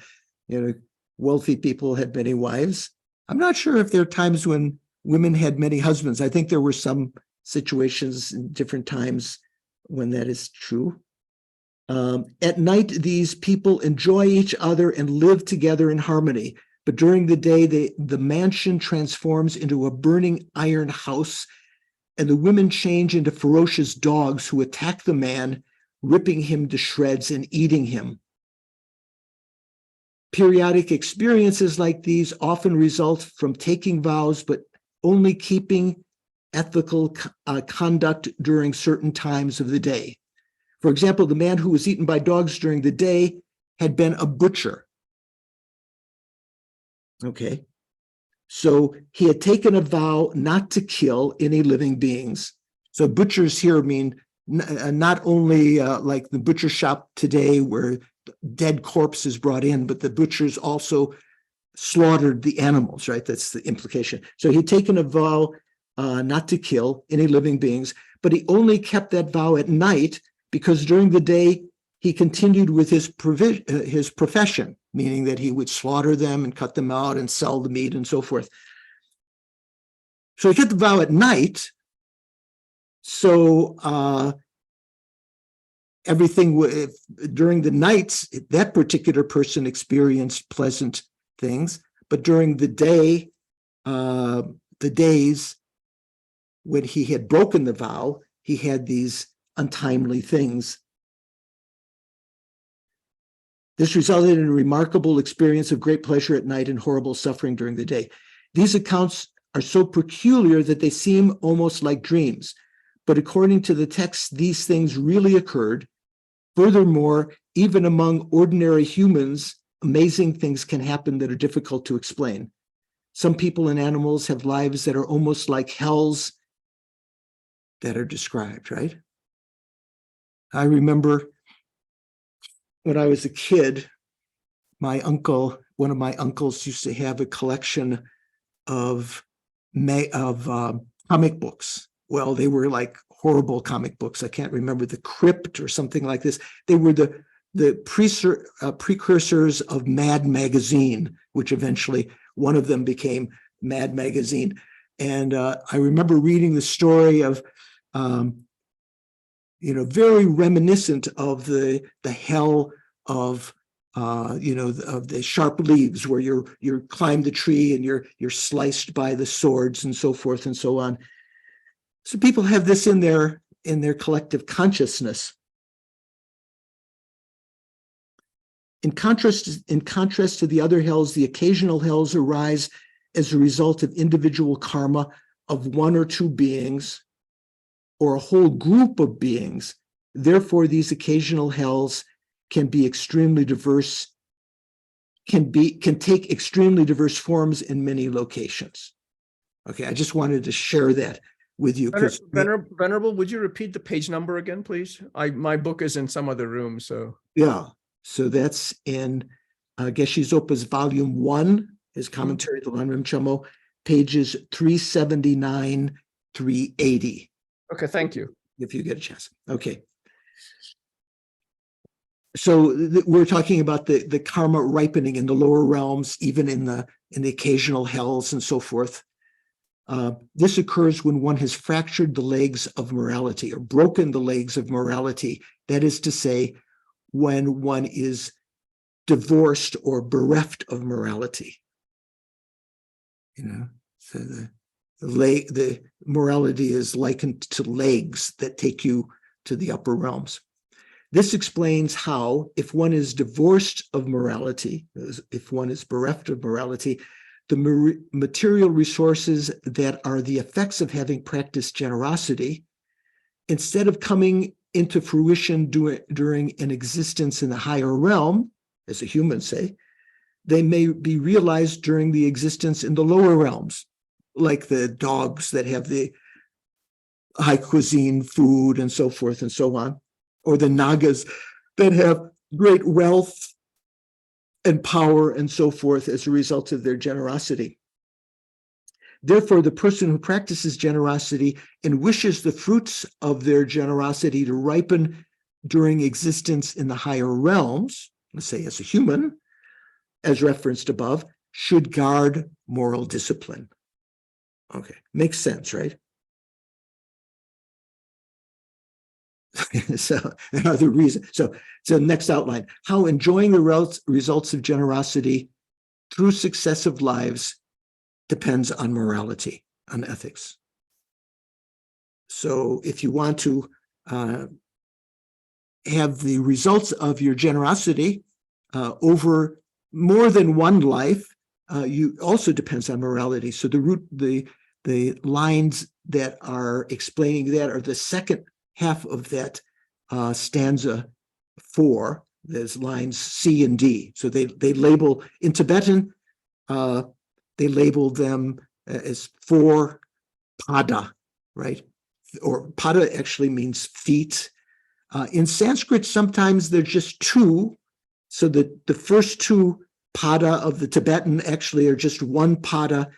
wealthy people had many wives. I'm not sure if there are times when women had many husbands. I think there were some situations in different times when that is true. At night, these people enjoy each other and live together in harmony. But during the day, the mansion transforms into a burning iron house, and the women change into ferocious dogs who attack the man, ripping him to shreds and eating him. Periodic experiences like these often result from taking vows, but only keeping ethical conduct during certain times of the day. For example, the man who was eaten by dogs during the day had been a butcher. Okay, so he had taken a vow not to kill any living beings. So butchers here mean not only like the butcher shop today where dead corpse is brought in, but the butchers also slaughtered the animals, right? That's the implication. So he'd taken a vow not to kill any living beings, but he only kept that vow at night because during the day he continued with his profession, meaning that he would slaughter them and cut them out and sell the meat and so forth. So he got the vow at night. So everything during the nights, that particular person experienced pleasant things, but during the day, the days when he had broken the vow, he had these untimely things. This resulted in a remarkable experience of great pleasure at night and horrible suffering during the day. These accounts are so peculiar that they seem almost like dreams. But according to the text, these things really occurred. Furthermore, even among ordinary humans, amazing things can happen that are difficult to explain. Some people and animals have lives that are almost like hells that are described, right? I remember when I was a kid, one of my uncles used to have a collection of comic books. Well, they were like horrible comic books. I can't remember, The Crypt or something like this. They were the precursors of Mad Magazine, which eventually one of them became Mad Magazine. And I remember reading the story of, very reminiscent of the hell of, of the sharp leaves, where you climb the tree and you're sliced by the swords and so forth and so on. So people have this in their collective consciousness. In contrast to the other hells, the occasional hells arise as a result of individual karma of one or two beings or a whole group of beings. Therefore, these occasional hells can be extremely diverse, can take extremely diverse forms in many locations. Okay, I just wanted to share that with you. Venerable, would you repeat the page number again, please? My book is in some other room, so. Yeah, so that's in Geshe Zopa's volume 1, his commentary to Lanrim Chamo, pages 379, 380. Okay, thank you. If you get a chance. Okay. So we're talking about the karma ripening in the lower realms, even in the occasional hells and so forth. This occurs when one has fractured the legs of morality or broken the legs of morality. That is to say, when one is divorced or bereft of morality. So the morality is likened to legs that take you to the upper realms. This explains how, if one is divorced of morality, if one is bereft of morality, the material resources that are the effects of having practiced generosity, instead of coming into fruition during an existence in the higher realm, as a human say, they may be realized during the existence in the lower realms, like the dogs that have the high cuisine food and so forth and so on, or the nagas that have great wealth and power and so forth as a result of their generosity. Therefore, the person who practices generosity and wishes the fruits of their generosity to ripen during existence in the higher realms, let's say as a human, as referenced above, should guard moral discipline. Okay, makes sense, right? So another reason. So next outline, how enjoying the results of generosity through successive lives depends on morality, on ethics. So if you want to have the results of your generosity over more than one life, you also depends on morality. So the lines that are explaining that are the second half of that stanza 4. There's lines C and D. So they label in Tibetan, they label them as 4 pada, right? Or pada actually means feet. In Sanskrit, sometimes they're just 2. So the first 2 pada of the Tibetan actually are just 1 pada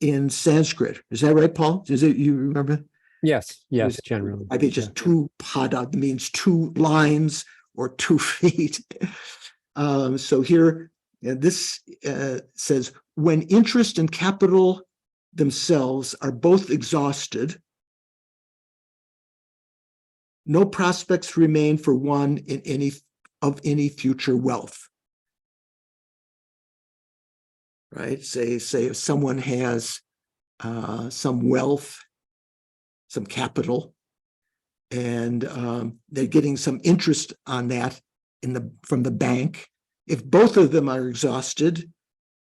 in Sanskrit. Is that right, Paul? Is it, you remember? Yes, generally. I think just 2 pada means 2 lines or 2 feet. So here, this says, when interest and capital themselves are both exhausted, no prospects remain for one in any future wealth. Right? Say if someone has some wealth, some capital, and they're getting some interest on that from the bank. If both of them are exhausted,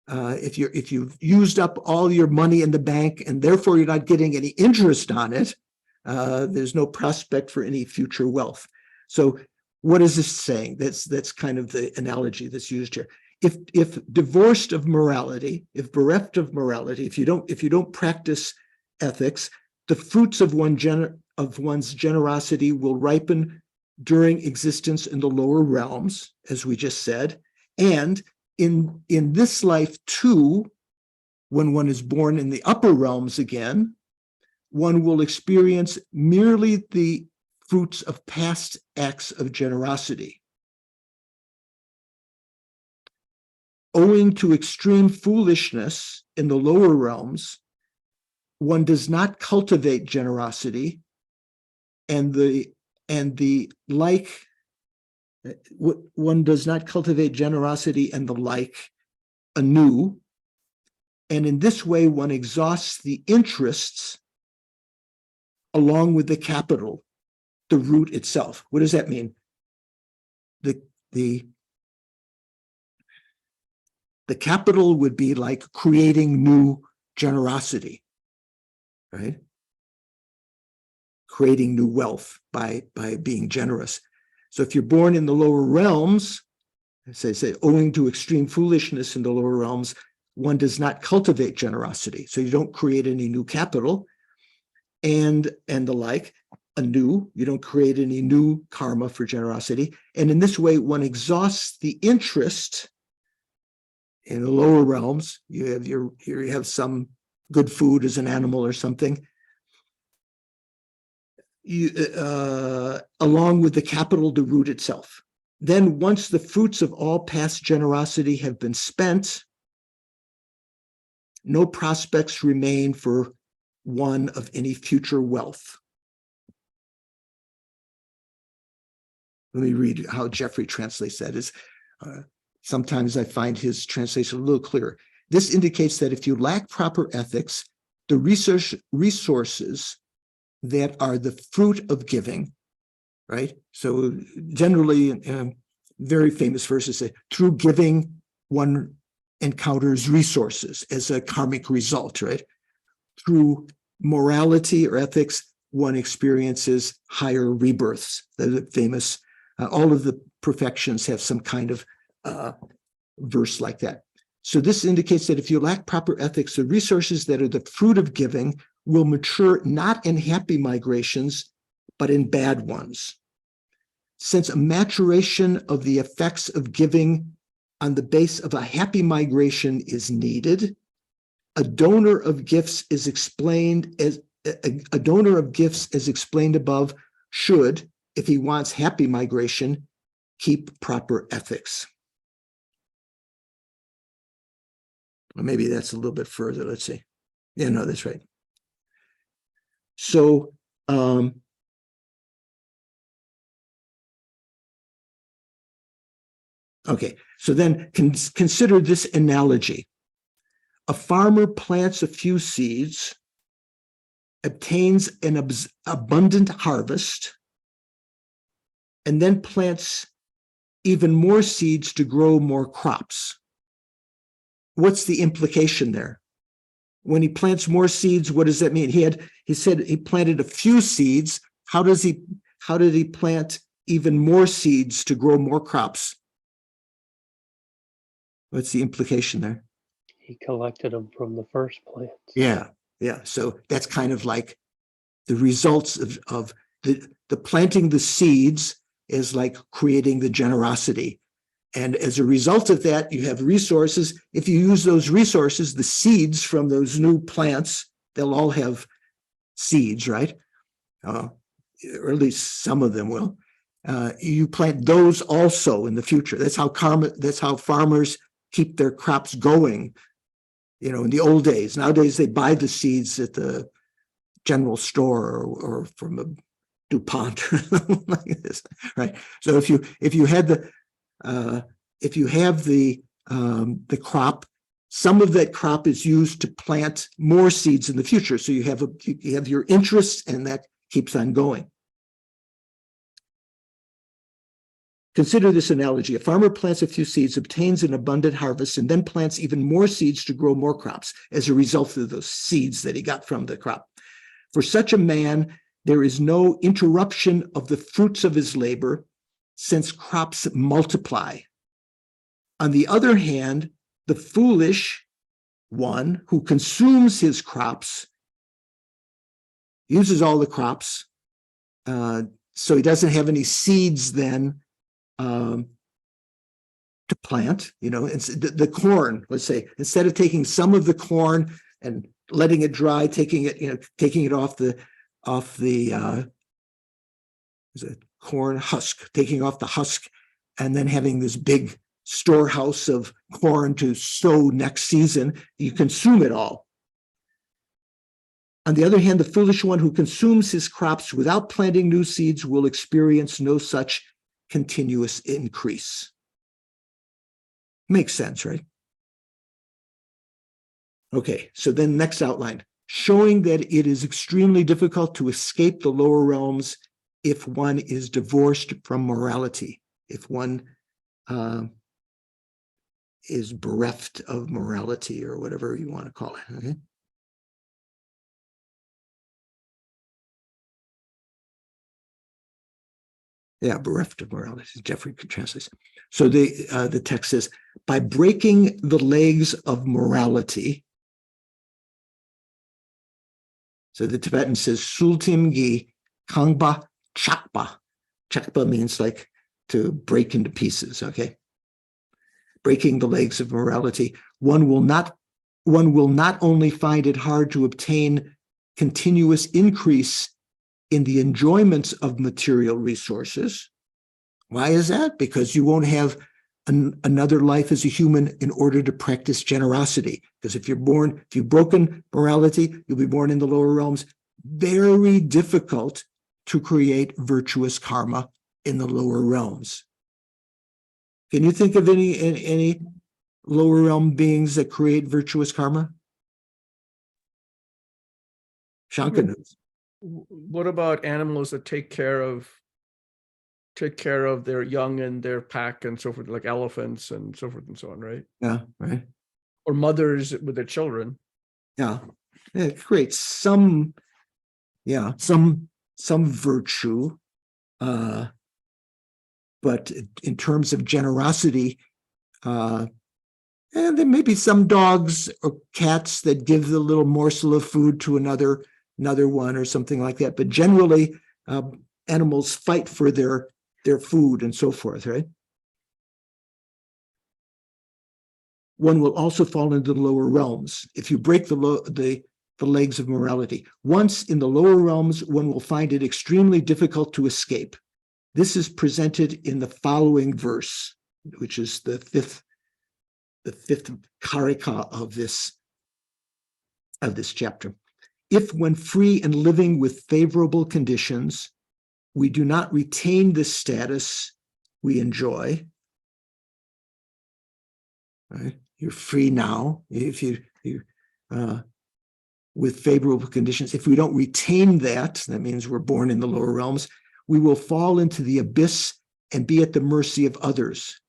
if you've used up all your money in the bank and therefore you're not getting any interest on it, there's no prospect for any future wealth. So what is this saying? That's kind of the analogy that's used here. If divorced of morality, if bereft of morality, if you don't practice ethics, the fruits of one's generosity will ripen during existence in the lower realms, as we just said, and in this life too, when one is born in the upper realms again, one will experience merely the fruits of past acts of generosity. Owing to extreme foolishness in the lower realms, one does not cultivate generosity, and the like. One does not cultivate generosity and the like anew, and in this way one exhausts the interests along with the capital, the root itself. What does that mean? The capital would be like creating new generosity, right? Creating new wealth by being generous. So if you're born in the lower realms, say owing to extreme foolishness in the lower realms, one does not cultivate generosity. So you don't create any new capital and the like, anew, you don't create any new karma for generosity. And in this way, one exhausts the interest in the lower realms. You have some good food as an animal or something. Along with the capital, the root itself. Then once the fruits of all past generosity have been spent, no prospects remain for one of any future wealth. Let me read how Jeffrey translates that. Sometimes I find his translation a little clearer. This indicates that if you lack proper ethics, the resources that are the fruit of giving, right? So generally, very famous verses say, through giving, one encounters resources as a karmic result, right? Through morality or ethics, one experiences higher rebirths. The famous, all of the perfections have some kind of verse like that. So this indicates that if you lack proper ethics, the resources that are the fruit of giving will mature not in happy migrations, but in bad ones. Since a maturation of the effects of giving on the base of a happy migration is needed, a donor of gifts as explained above should, if he wants happy migration, keep proper ethics. Well, maybe that's a little bit further. Let's see. Yeah, no, that's right. So, okay, so then consider this analogy. A farmer plants a few seeds, obtains an abundant harvest, and then plants even more seeds to grow more crops. What's the implication there? When he plants more seeds, what does that mean? He said he planted a few seeds. How did he plant even more seeds to grow more crops? What's the implication there? He collected them from the first plants. Yeah. So that's kind of like the results of the planting the seeds is like creating the generosity. And as a result of that, you have resources. If you use those resources, the seeds from those new plants, they'll all have seeds, right? Or at least some of them will. You plant those also in the future. That's how farmers keep their crops going. in the old days. Nowadays, they buy the seeds at the general store or from a DuPont or something like this, right? So if you have the crop, some of that crop is used to plant more seeds in the future. So you have your interest, and that keeps on going. Consider this analogy. A farmer plants a few seeds, obtains an abundant harvest, and then plants even more seeds to grow more crops as a result of those seeds that he got from the crop. For such a man, there is no interruption of the fruits of his labor, since crops multiply. On the other hand, the foolish one who consumes his crops, uses all the crops, so he doesn't have any seeds then to plant. It's the corn, let's say, instead of taking some of the corn and letting it dry, taking it off the corn husk, taking off the husk, and then having this big storehouse of corn to sow next season, you consume it all. On the other hand, the foolish one who consumes his crops without planting new seeds will experience no such continuous increase. Makes sense, right? Okay, so then next outline, showing that it is extremely difficult to escape the lower realms if one is divorced from morality, if one is bereft of morality, or whatever you want to call it. Okay? Yeah, bereft of morality, Jeffrey translates. So the text says, by breaking the legs of morality, so the Tibetan says, sultim gi kangba chakpa. Chakpa means like to break into pieces, okay? Breaking the legs of morality, one will not only find it hard to obtain continuous increase in the enjoyments of material resources. Why is that? Because you won't have another life as a human in order to practice generosity. Because if you've broken morality, you'll be born in the lower realms. Very difficult to create virtuous karma in the lower realms. Can you think of any lower realm beings that create virtuous karma? Shankar knows. What about animals that take care of their young and their pack and so forth, like elephants and so forth and so on, right? Yeah, right. Or mothers with their children. Yeah, it creates some virtue, but in terms of generosity, and there may be some dogs or cats that give the little morsel of food to another one or something like that. But generally, animals fight for their food and so forth, right? One will also fall into the lower realms if you break the legs of morality. Once in the lower realms, one will find it extremely difficult to escape. This is presented in the following verse, which is the fifth karika of this chapter. If when free and living with favorable conditions, we do not retain this status we enjoy, right? You're free now. If you with favorable conditions, if we don't retain that means we're born in the lower realms, we will fall into the abyss and be at the mercy of others.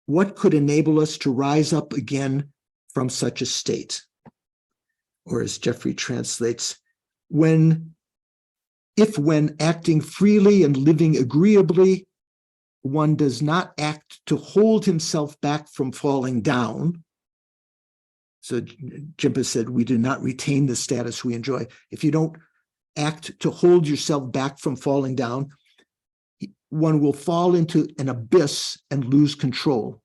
What could enable us to rise up again from such a state? Or as Jeffrey translates, if when acting freely and living agreeably, one does not act to hold himself back from falling down. So Jimpa said, we do not retain the status we enjoy. If you don't act to hold yourself back from falling down, one will fall into an abyss and lose control.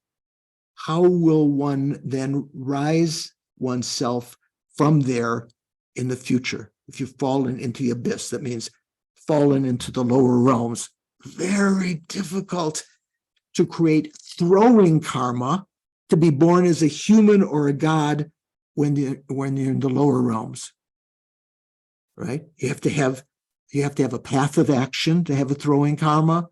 How will one then rise oneself from there in the future? If you've fallen into the abyss, that means fallen into the lower realms. Very difficult to create throwing karma, to be born as a human or a god when you're in the lower realms, right? You have to have a path of action to have a throwing karma.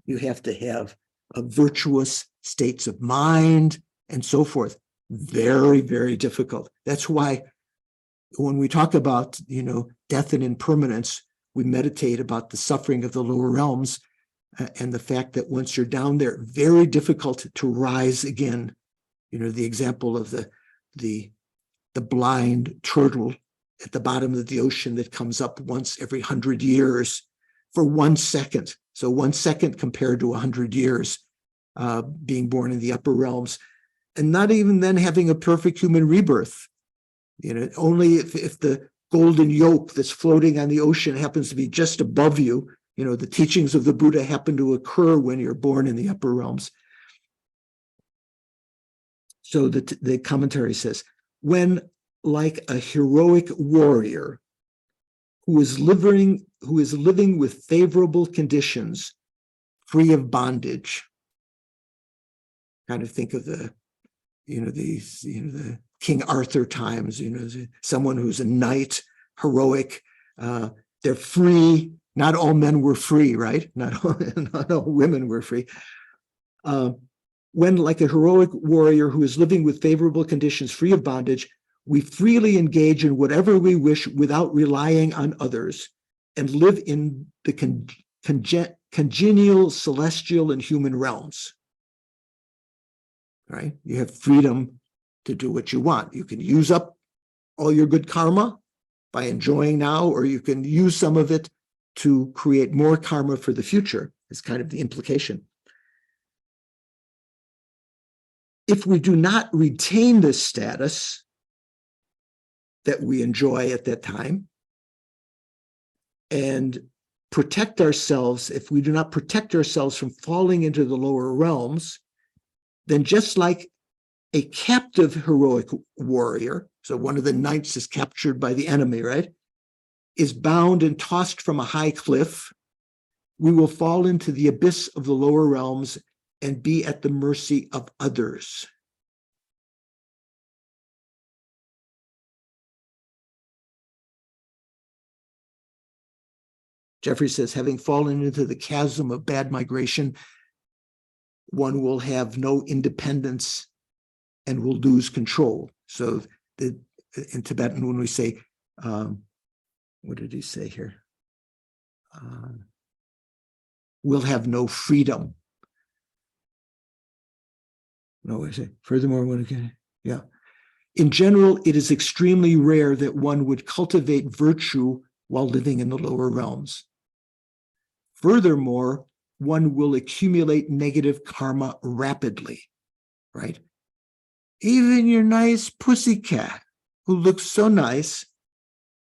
You have to have a virtuous states of mind and so forth. Very, very difficult. That's why when we talk about, death and impermanence, we meditate about the suffering of the lower realms and the fact that once you're down there, very difficult to rise again. The example of the blind turtle at the bottom of the ocean that comes up once every 100 years for 1 second. So 1 second compared to 100 years being born in the upper realms, and not even then having a perfect human rebirth. Only if the golden yolk that's floating on the ocean happens to be just above you, the teachings of the Buddha happen to occur when you're born in the upper realms. So the commentary says, when like a heroic warrior who is living with favorable conditions, free of bondage. Kind of think of the King Arthur times, someone who's a knight, heroic, they're free. Not all men were free, right? Not all women were free. When like a heroic warrior who is living with favorable conditions, free of bondage, we freely engage in whatever we wish without relying on others and live in the congenial celestial and human realms. Right? You have freedom to do what you want. You can use up all your good karma by enjoying now, or you can use some of it to create more karma for the future, is kind of the implication. If we do not retain this status that we enjoy at that time and protect ourselves, if we do not protect ourselves from falling into the lower realms, then just like a captive heroic warrior, so one of the knights is captured by the enemy, right, is bound and tossed from a high cliff, we will fall into the abyss of the lower realms and be at the mercy of others. Jeffrey says, having fallen into the chasm of bad migration, one will have no independence and will lose control. So in Tibetan, when we say, what did he say here? We'll have no freedom. No, I say, furthermore, yeah. In general, it is extremely rare that one would cultivate virtue while living in the lower realms. Furthermore, one will accumulate negative karma rapidly, right? Even your nice pussycat, who looks so nice,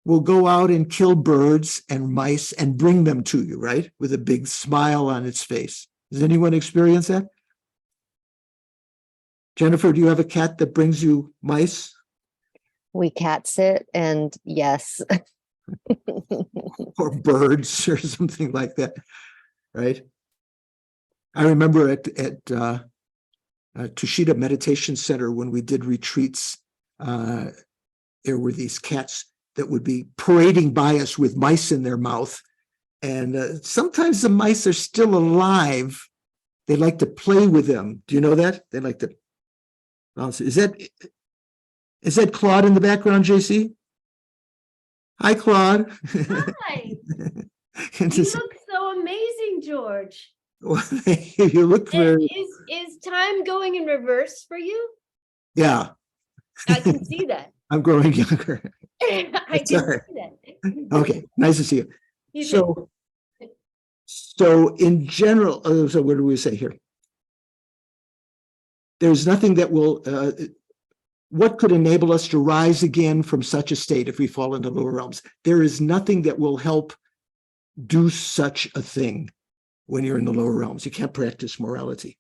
will go out and kill birds and mice and bring them to you, right? With a big smile on its face. Does anyone experience that? Jennifer, do you have a cat that brings you mice? We cat sit, and yes. Or birds or something like that, right? I remember at Tushita Meditation Center, when we did retreats, there were these cats that would be parading by us with mice in their mouth. And sometimes the mice are still alive. They like to play with them. Do you know that? They like to. Is that Claude in the background, JC? Hi, Claude. Hi. You look so amazing, George. Well, you look very. Is time going in reverse for you? Yeah. I can see that. I'm growing younger. I can see that. Okay, nice to see you. You So in general, so what do we say here? There's nothing that will, what could enable us to rise again from such a state if we fall into lower realms? There is nothing that will help do such a thing when you're in the lower realms. You can't practice morality.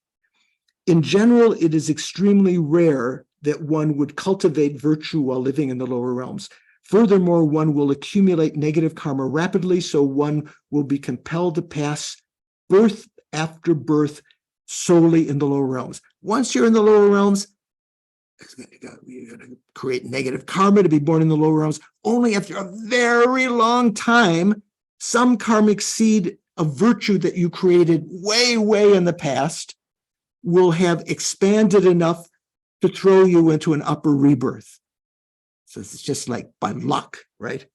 In general, it is extremely rare that one would cultivate virtue while living in the lower realms. Furthermore, one will accumulate negative karma rapidly, so one will be compelled to pass birth after birth solely in the lower realms. Once you're in the lower realms, you're going to create negative karma to be born in the lower realms. Only after a very long time, some karmic seed of virtue that you created way, way in the past will have expanded enough to throw you into an upper rebirth. So it's just like by luck, right?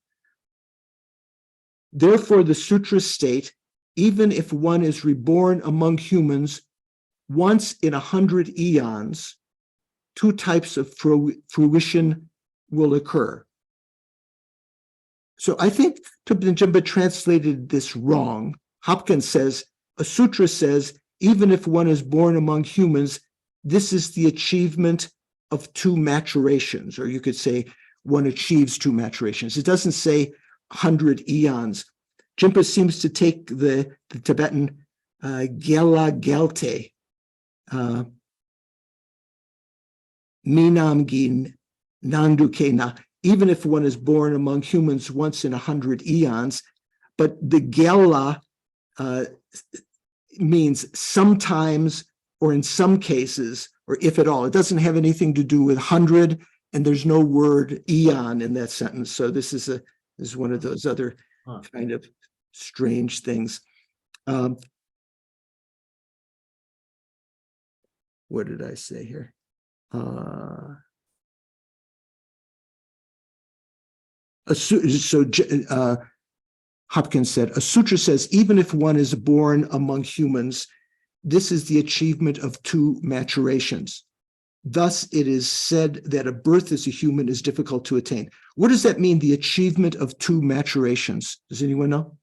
Therefore, the sutras state, even if one is reborn among humans once in 100 eons, two types of fruition will occur. So I think Jimba translated this wrong. Hopkins says, a sutra says, even if one is born among humans, this is the achievement of two maturations, or you could say one achieves two maturations. It doesn't say 100 eons. Jimpa seems to take the Tibetan gela gelte, minamgin nandukena, even if one is born among humans once in 100 eons, but the gela means sometimes or in some cases, or if at all. It doesn't have anything to do with 100, and there's no word eon in that sentence. So this is one of those other kind of strange things. What did I say here? Hopkins said, a sutra says, even if one is born among humans, this is the achievement of two maturations. Thus, it is said that a birth as a human is difficult to attain. What does that mean, the achievement of two maturations? Does anyone know?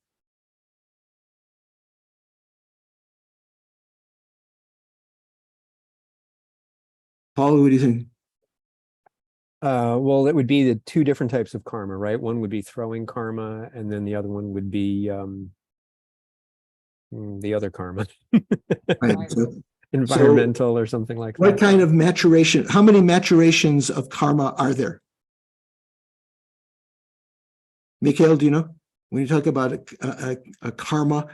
Paul, what do you think? Well, it would be the two different types of karma, right? One would be throwing karma, and then the other one would be the other karma. Right, so Environmental or something like what that. kind of maturation? How many maturations of karma are there? Mikhail, do you know? When you talk about a karma,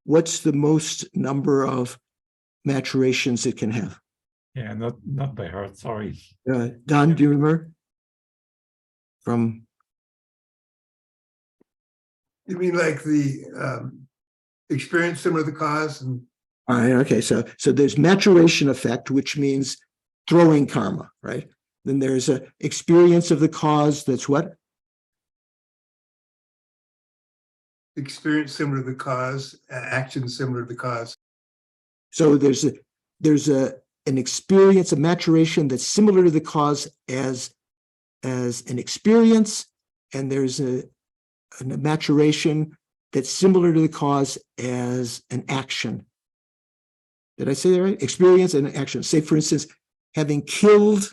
what's the most number of maturations it can have? Yeah, not by heart, sorry. Don, do you remember? From You mean like the experience similar to the cause? And all right, okay, so there's maturation effect, which means throwing karma, right? Then there's a experience of the cause, that's what? experience similar to the cause, action similar to the cause. So there's an experience, a maturation that's similar to the cause as an experience, and there's a maturation that's similar to the cause as an action. Did I say that right? Experience and action. Say, for instance, having killed,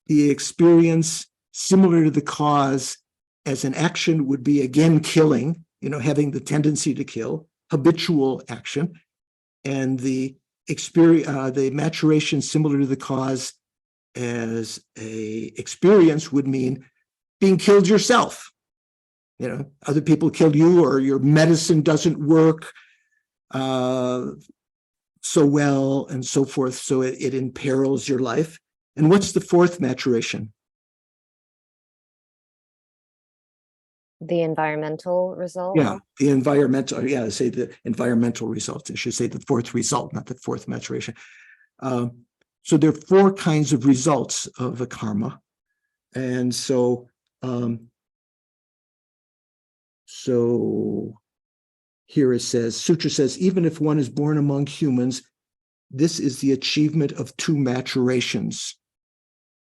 the experience similar to the cause as an action would be again killing, having the tendency to kill, habitual action, and the experience, the maturation similar to the cause as a experience would mean being killed yourself. Other people kill you, or your medicine doesn't work so well, and so forth. So it imperils your life. And what's the fourth maturation? The environmental result. Yeah, the environmental. Yeah, say the environmental result. I should say the fourth result, not the fourth maturation. So there are four kinds of results of a karma, and so here it says, Sutra says, even if one is born among humans, this is the achievement of two maturations.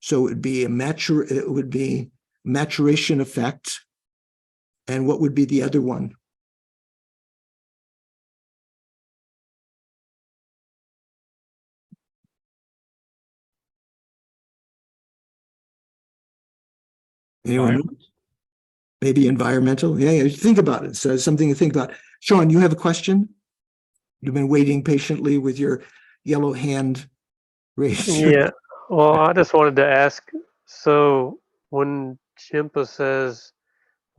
So it would be maturation effect. And what would be the other one? Anyone know? Maybe environmental? Yeah, think about it. So something to think about. Sean, you have a question? You've been waiting patiently with your yellow hand raised. Yeah. Well, I just wanted to ask, so when Chimpa says,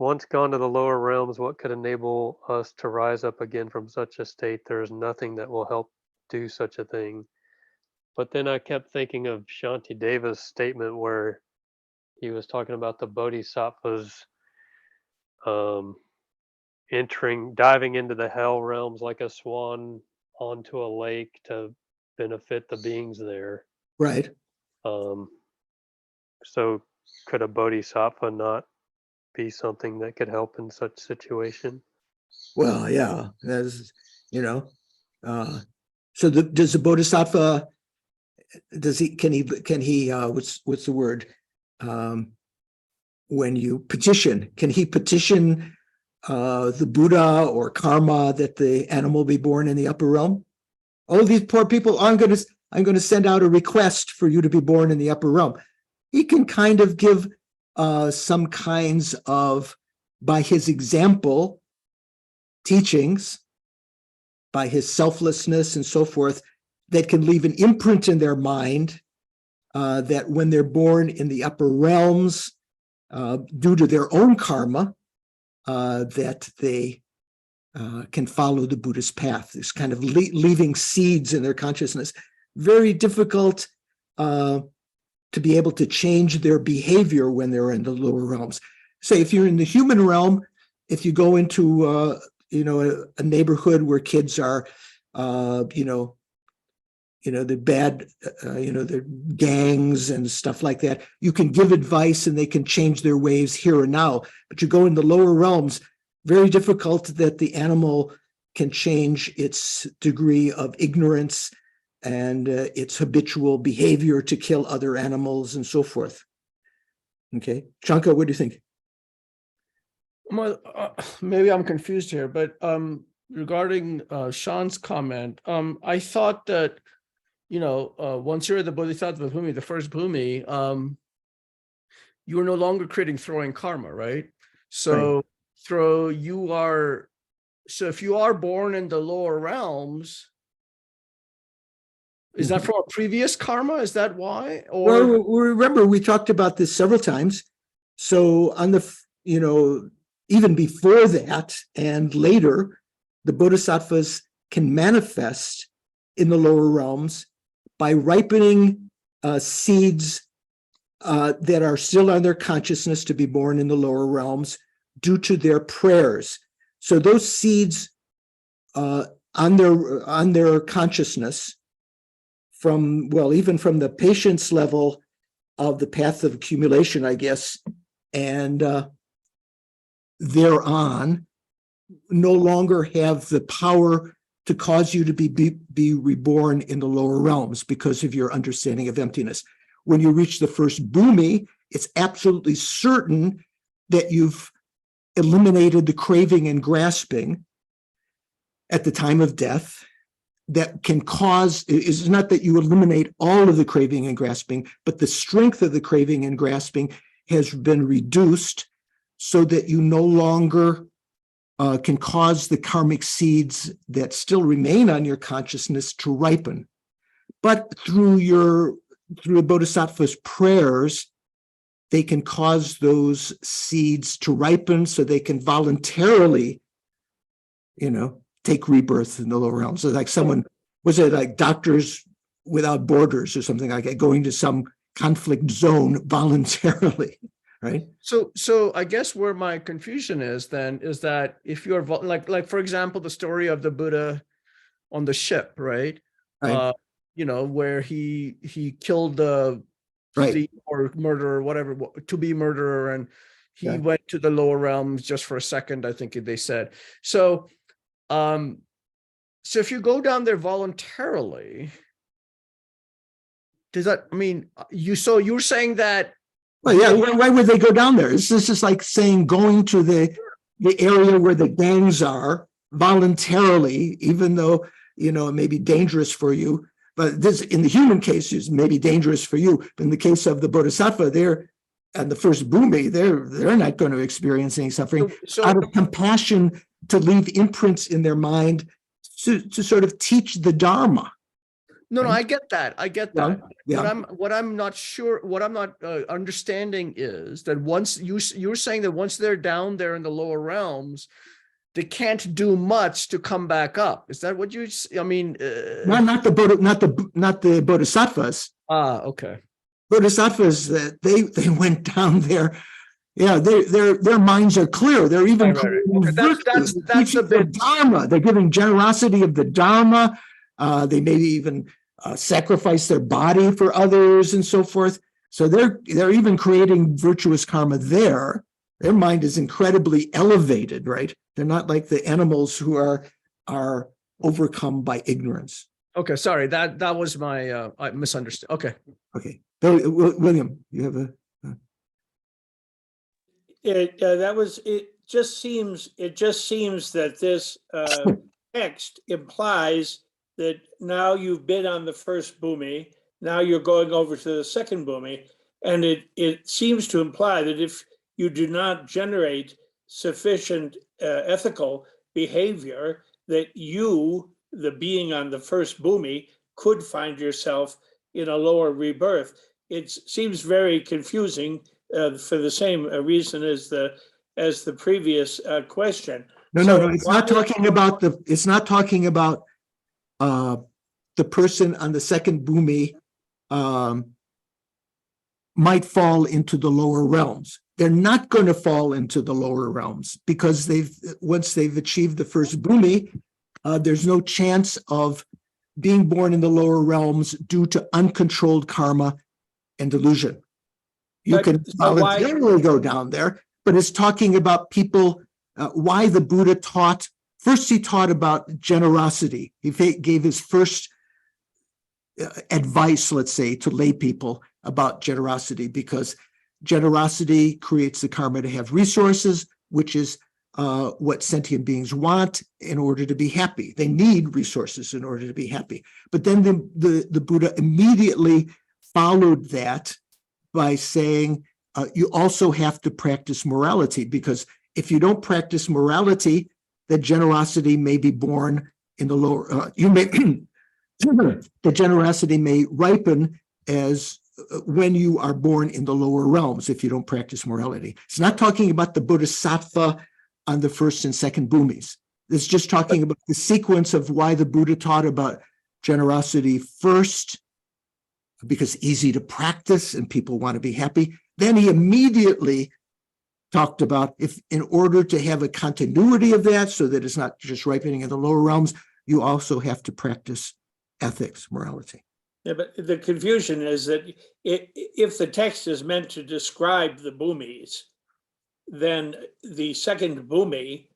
once gone to the lower realms, what could enable us to rise up again from such a state? There is nothing that will help do such a thing. But then I kept thinking of Shanti Deva's statement where he was talking about the bodhisattvas diving into the hell realms like a swan onto a lake to benefit the beings there. Right. So could a bodhisattva not be something that could help in such situation? Well, yeah, that's, so does the bodhisattva, can he, what's the word? When you petition, can he petition the Buddha or karma that the animal be born in the upper realm? Oh, these poor people, I'm going to send out a request for you to be born in the upper realm. He can kind of give some kinds of, by his example, teachings, by his selflessness and so forth, that can leave an imprint in their mind that when they're born in the upper realms, due to their own karma, that they can follow the Buddhist path. This kind of leaving seeds in their consciousness. Very difficult to be able to change their behavior when they're in the lower realms. Say, if you're in the human realm, if you go into a neighborhood where kids are, the bad, the gangs and stuff like that, you can give advice and they can change their ways here and now. But you go in the lower realms, very difficult that the animal can change its degree of ignorance and its habitual behavior to kill other animals and so forth. Okay, Shankar, what do you think? Well, maybe I'm confused here, but regarding Sean's comment, I thought that, once you're the Bodhisattva Bhumi, the first Bhumi, you are no longer creating throwing karma, right? So Right. So if you are born in the lower realms, is that from a previous karma? Is that why? Or well, remember, we talked about this several times. So on the, even before that and later, the bodhisattvas can manifest in the lower realms by ripening seeds that are still on their consciousness to be born in the lower realms due to their prayers. So those seeds on their consciousness, even from the patience level of the path of accumulation, I guess, and thereon, no longer have the power to cause you to be reborn in the lower realms because of your understanding of emptiness. When you reach the first bhumi, it's absolutely certain that you've eliminated the craving and grasping at the time of death. That can cause, is not that you eliminate all of the craving and grasping, but the strength of the craving and grasping has been reduced so that you no longer can cause the karmic seeds that still remain on your consciousness to ripen. But through a bodhisattva's prayers, they can cause those seeds to ripen so they can voluntarily, take rebirth in the lower realms. So like someone, was it like Doctors Without Borders or something like that, going to some conflict zone voluntarily, right? So I guess where my confusion is then is that if you're like for example, the story of the Buddha on the ship, right? Right. Where he killed the thief or murderer, whatever, to be murderer, and he went to the lower realms just for a second, I think they said. So if you go down there voluntarily, does that, you're saying that? Well, yeah, why would they go down there? It's just like saying going to the area where the gangs are voluntarily, even though, it may be dangerous for you. But this, in the human case, is maybe dangerous for you. But in the case of the bodhisattva, and the first bhumi, they're not going to experience any suffering out of compassion to leave imprints in their mind to sort of teach the Dharma. No, I get that. Yeah. What I'm not understanding is that once you're saying that once they're down there in the lower realms, they can't do much to come back up. Is that what you? I mean, not the bodhisattvas. Okay. Bodhisattvas, they went down there. Yeah, their minds are clear. They're even Okay, that's the bit. Dharma. They're giving generosity of the Dharma. They maybe even sacrifice their body for others and so forth. So they're even creating virtuous karma there. Their mind is incredibly elevated, right? They're not like the animals who are overcome by ignorance. Okay, sorry, that was my I misunderstood. Okay. Okay, William, you have a. It just seems that this text implies that now you've been on the first bhumi, now you're going over to the second bhumi, and it seems to imply that if you do not generate sufficient ethical behavior, that you, the being on the first bhumi, could find yourself in a lower rebirth. It seems very confusing for the same reason as the previous question. No. It's not talking about the person on the second bhumi might fall into the lower realms. They're not going to fall into the lower realms because once they've achieved the first bhumi, there's no chance of being born in the lower realms due to uncontrolled karma and delusion. You can voluntarily go down there, but it's talking about people, why the Buddha taught. First, he taught about generosity. He gave his first advice, let's say, to lay people about generosity, because generosity creates the karma to have resources, which is what sentient beings want in order to be happy. They need resources in order to be happy. But then the Buddha immediately followed that by saying, you also have to practice morality, because if you don't practice morality, the generosity may be born in the lower, the generosity may ripen as when you are born in the lower realms if you don't practice morality. It's not talking about the bodhisattva on the first and second bhumis. It's just talking about the sequence of why the Buddha taught about generosity first, because easy to practice and people want to be happy. Then he immediately talked about, if in order to have a continuity of that so that it's not just ripening in the lower realms, you also have to practice ethics, morality. Yeah, but the confusion is that if the text is meant to describe the bhumis, then the second bhumi,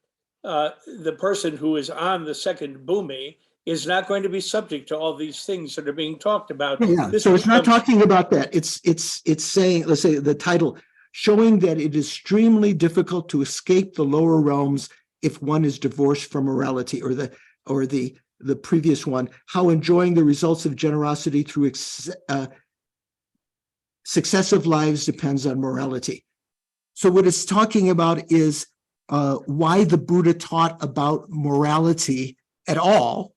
the person who is on the second bhumi is not going to be subject to all these things that are being talked about. Yeah, so it's not talking about that. It's saying, let's say the title, showing that it is extremely difficult to escape the lower realms if one is divorced from morality, or the previous one, how enjoying the results of generosity through successive lives depends on morality. So what it's talking about is why the Buddha taught about morality at all,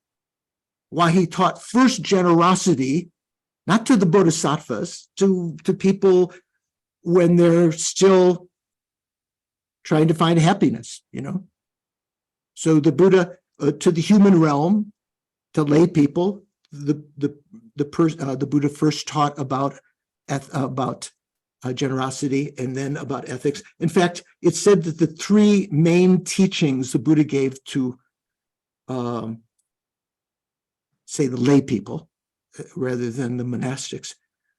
why he taught first generosity, not to the bodhisattvas, to people when they're still trying to find happiness, So the Buddha, to the human realm, to lay people, the Buddha first taught about generosity and then about ethics. In fact, it's said that the three main teachings the Buddha gave to, say, the lay people, rather than the monastics,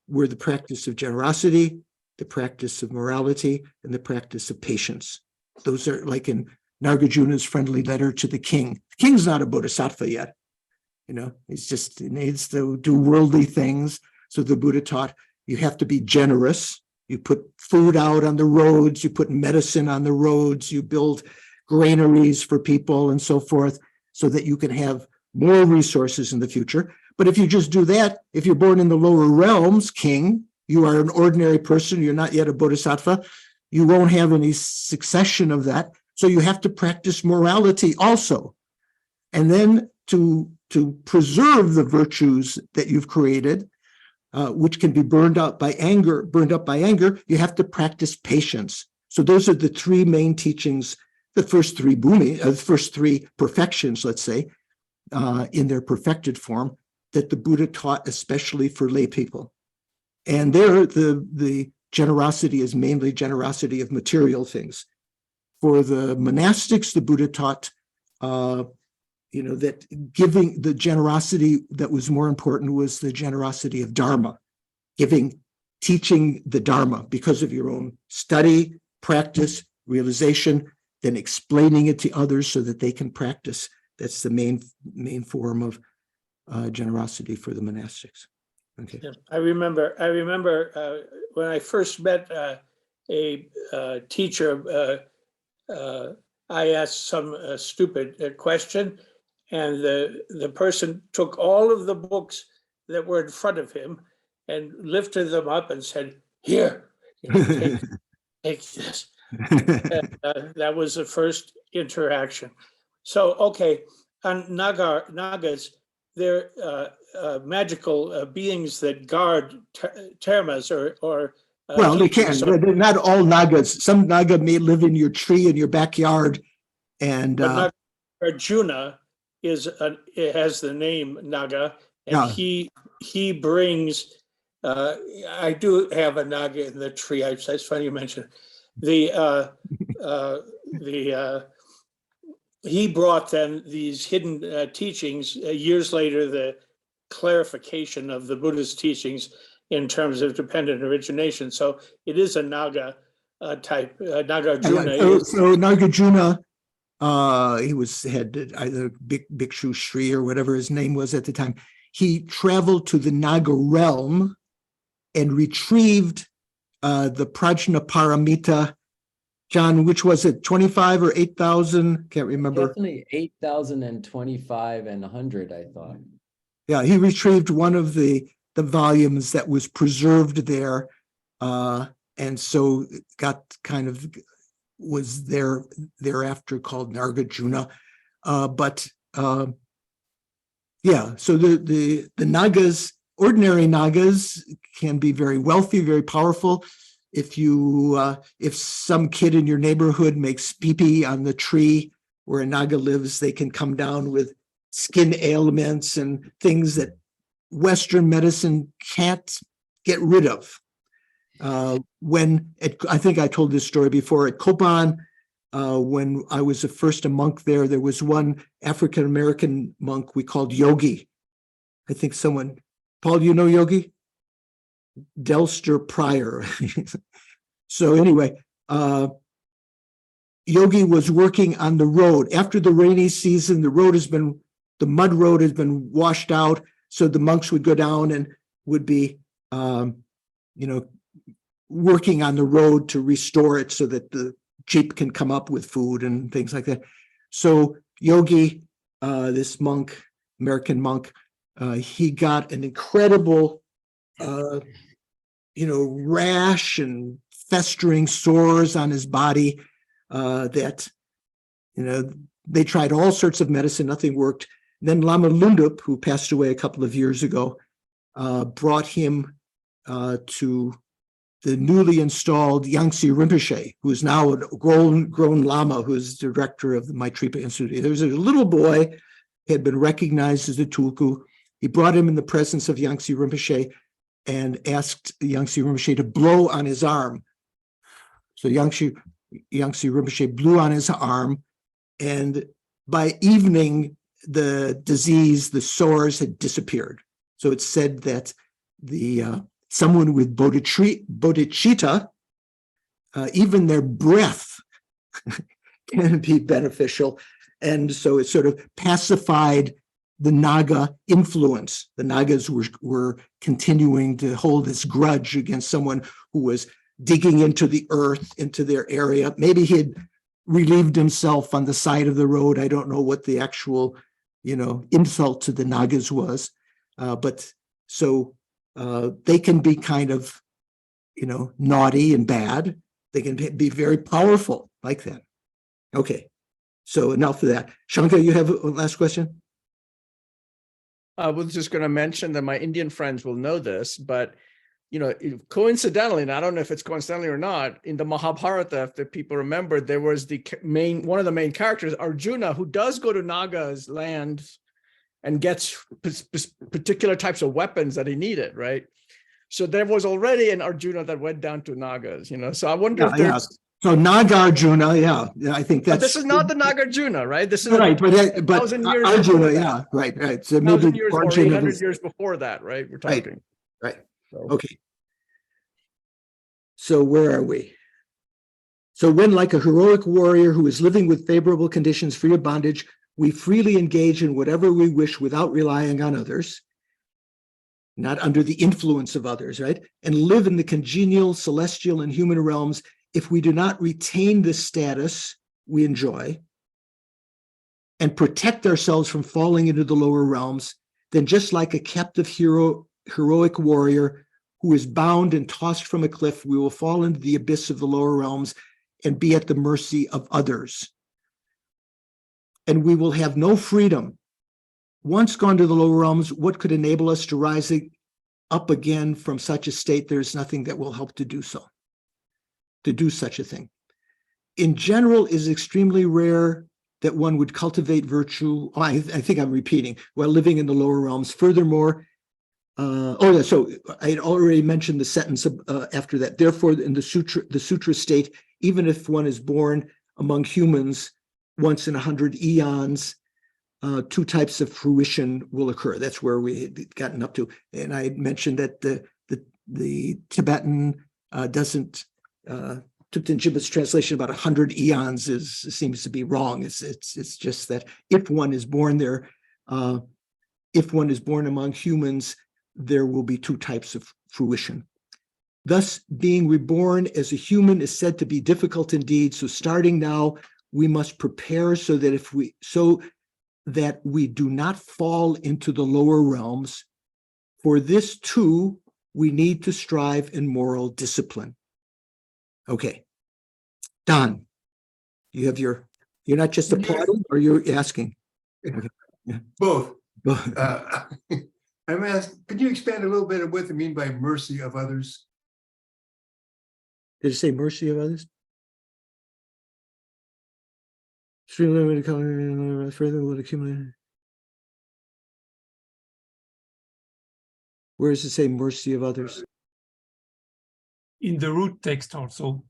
were the practice of generosity, the practice of morality, and the practice of patience. Those are like in Nagarjuna's friendly letter to the king. The king's not a bodhisattva yet. He needs to do worldly things. So the Buddha taught you have to be generous. You put food out on the roads, you put medicine on the roads, you build granaries for people and so forth, so that you can have more resources in the future. But if you just do that, if you're born in the lower realms, king, you are an ordinary person, you're not yet a bodhisattva, you won't have any succession of that. So you have to practice morality also. And then to preserve the virtues that you've created, which can be burned up by anger, you have to practice patience. So those are the three main teachings the first three bhumi, the first three perfections, let's say, in their perfected form, that the Buddha taught especially for lay people. And there, the generosity is mainly generosity of material things. For the monastics, the Buddha taught, that giving, the generosity that was more important was the generosity of Dharma, teaching the Dharma because of your own study, practice, realization, then explaining it to others so that they can practice. That's the main form of generosity for the monastics. Okay. Yeah, I remember when I first met a teacher, I asked some stupid question, and the person took all of the books that were in front of him and lifted them up and said, "Here, take this." And, that was the first interaction. So, okay, on Nagas, they're magical beings that guard termas or well, they can. They're not all Nagas. Some Naga may live in your tree in your backyard, and but Nagarjuna it has the name Naga, and he brings. I do have a Naga in the tree. It's funny you mentioned he brought then these hidden teachings. Years later, the clarification of the Buddha's teachings in terms of dependent origination. So it is a Naga type. Nagarjuna. So Nagarjuna, he had either Bhikshu Sri or whatever his name was at the time. He traveled to the Naga realm and retrieved the Prajna Paramita. John, which was it, 25 or 8,000? Can't remember. Definitely 8,025 and 100, I thought. Yeah, he retrieved one of the volumes that was preserved there, and so got was thereafter called Nagarjuna. Yeah, so the Nagas, ordinary Nagas, can be very wealthy, very powerful. If some kid in your neighborhood makes pee-pee on the tree where a Naga lives, they can come down with skin ailments and things that Western medicine can't get rid of. I think I told this story before, at Khapa, when I was first a monk there was one African-American monk we called Yogi. I think Paul, do you know Yogi? Delster Pryor. So anyway, Yogi was working on the road. After the rainy season, the mud road has been washed out. So the monks would go down and would be, working on the road to restore it so that the jeep can come up with food and things like that. So Yogi, this monk, American monk, he got an incredible, rash and festering sores on his body that, they tried all sorts of medicine, nothing worked. Then Lama Lundup, who passed away a couple of years ago, brought him to the newly installed Yangtze Rinpoche, who is now a grown Lama, who is director of the Maitripa Institute. There was a little boy who had been recognized as a tulku. He brought him in the presence of Yangtze Rinpoche and asked Yangtze Rinpoche to blow on his arm. So Yangtze Rinpoche blew on his arm, and by evening, the sores had disappeared. So it's said that someone with bodhicitta, even their breath can be beneficial. And so it sort of pacified the Naga influence. The Nagas were continuing to hold this grudge against someone who was digging into the earth, into their area. Maybe he had relieved himself on the side of the road. I don't know what the actual, insult to the Nagas was. But so they can be kind of, naughty and bad. They can be very powerful like that. Okay, so enough of that. Shankar, you have a last question? I was just going to mention that my Indian friends will know this, but coincidentally, and I don't know if it's coincidentally or not, in the Mahabharata, if people remember, there was one of the main characters, Arjuna, who does go to Naga's land and gets particular types of weapons that he needed, right? So there was already an Arjuna that went down to Nagas, So I wonder if there's. So Nagarjuna, yeah, I think But that's. this is not the Nagarjuna, right? This is right, but 1,000 years Arjuna, before that. yeah, right. So 1,000 maybe years or origin of 800 his- years before that, right? We're talking. Right. So- Okay. So where are we? So when, like a heroic warrior who is living with favorable conditions free of bondage, we freely engage in whatever we wish without relying on others, not under the influence of others, right? And live in the congenial, celestial, and human realms. If we do not retain this status we enjoy and protect ourselves from falling into the lower realms, then just like a captive heroic warrior who is bound and tossed from a cliff, we will fall into the abyss of the lower realms and be at the mercy of others. And we will have no freedom. Once gone to the lower realms, what could enable us to rise up again from such a state? There's nothing that will help to do so, to do such a thing. In general, it is extremely rare that one would cultivate virtue. I think I'm repeating, while living in the lower realms. Furthermore, so I had already mentioned the sentence after that. Therefore, in the sutra state, even if one is born among humans once in 100 eons, two types of fruition will occur. That's where we had gotten up to. And I had mentioned that the Tibetan doesn't, Thupten Jinpa's translation about 100 eons seems to be wrong. It's just that if one is born there, if one is born among humans, there will be two types of fruition. Thus, being reborn as a human is said to be difficult indeed. So starting now, we must prepare so that we do not fall into the lower realms. For this too, we need to strive in moral discipline. Okay, Don, you're not just applauding, or you're asking? Okay. Yeah. Both. I'm asking, can you expand a little bit on what you mean by mercy of others? Did it say mercy of others? Further would accumulate. Where does it say mercy of others? In the root text also,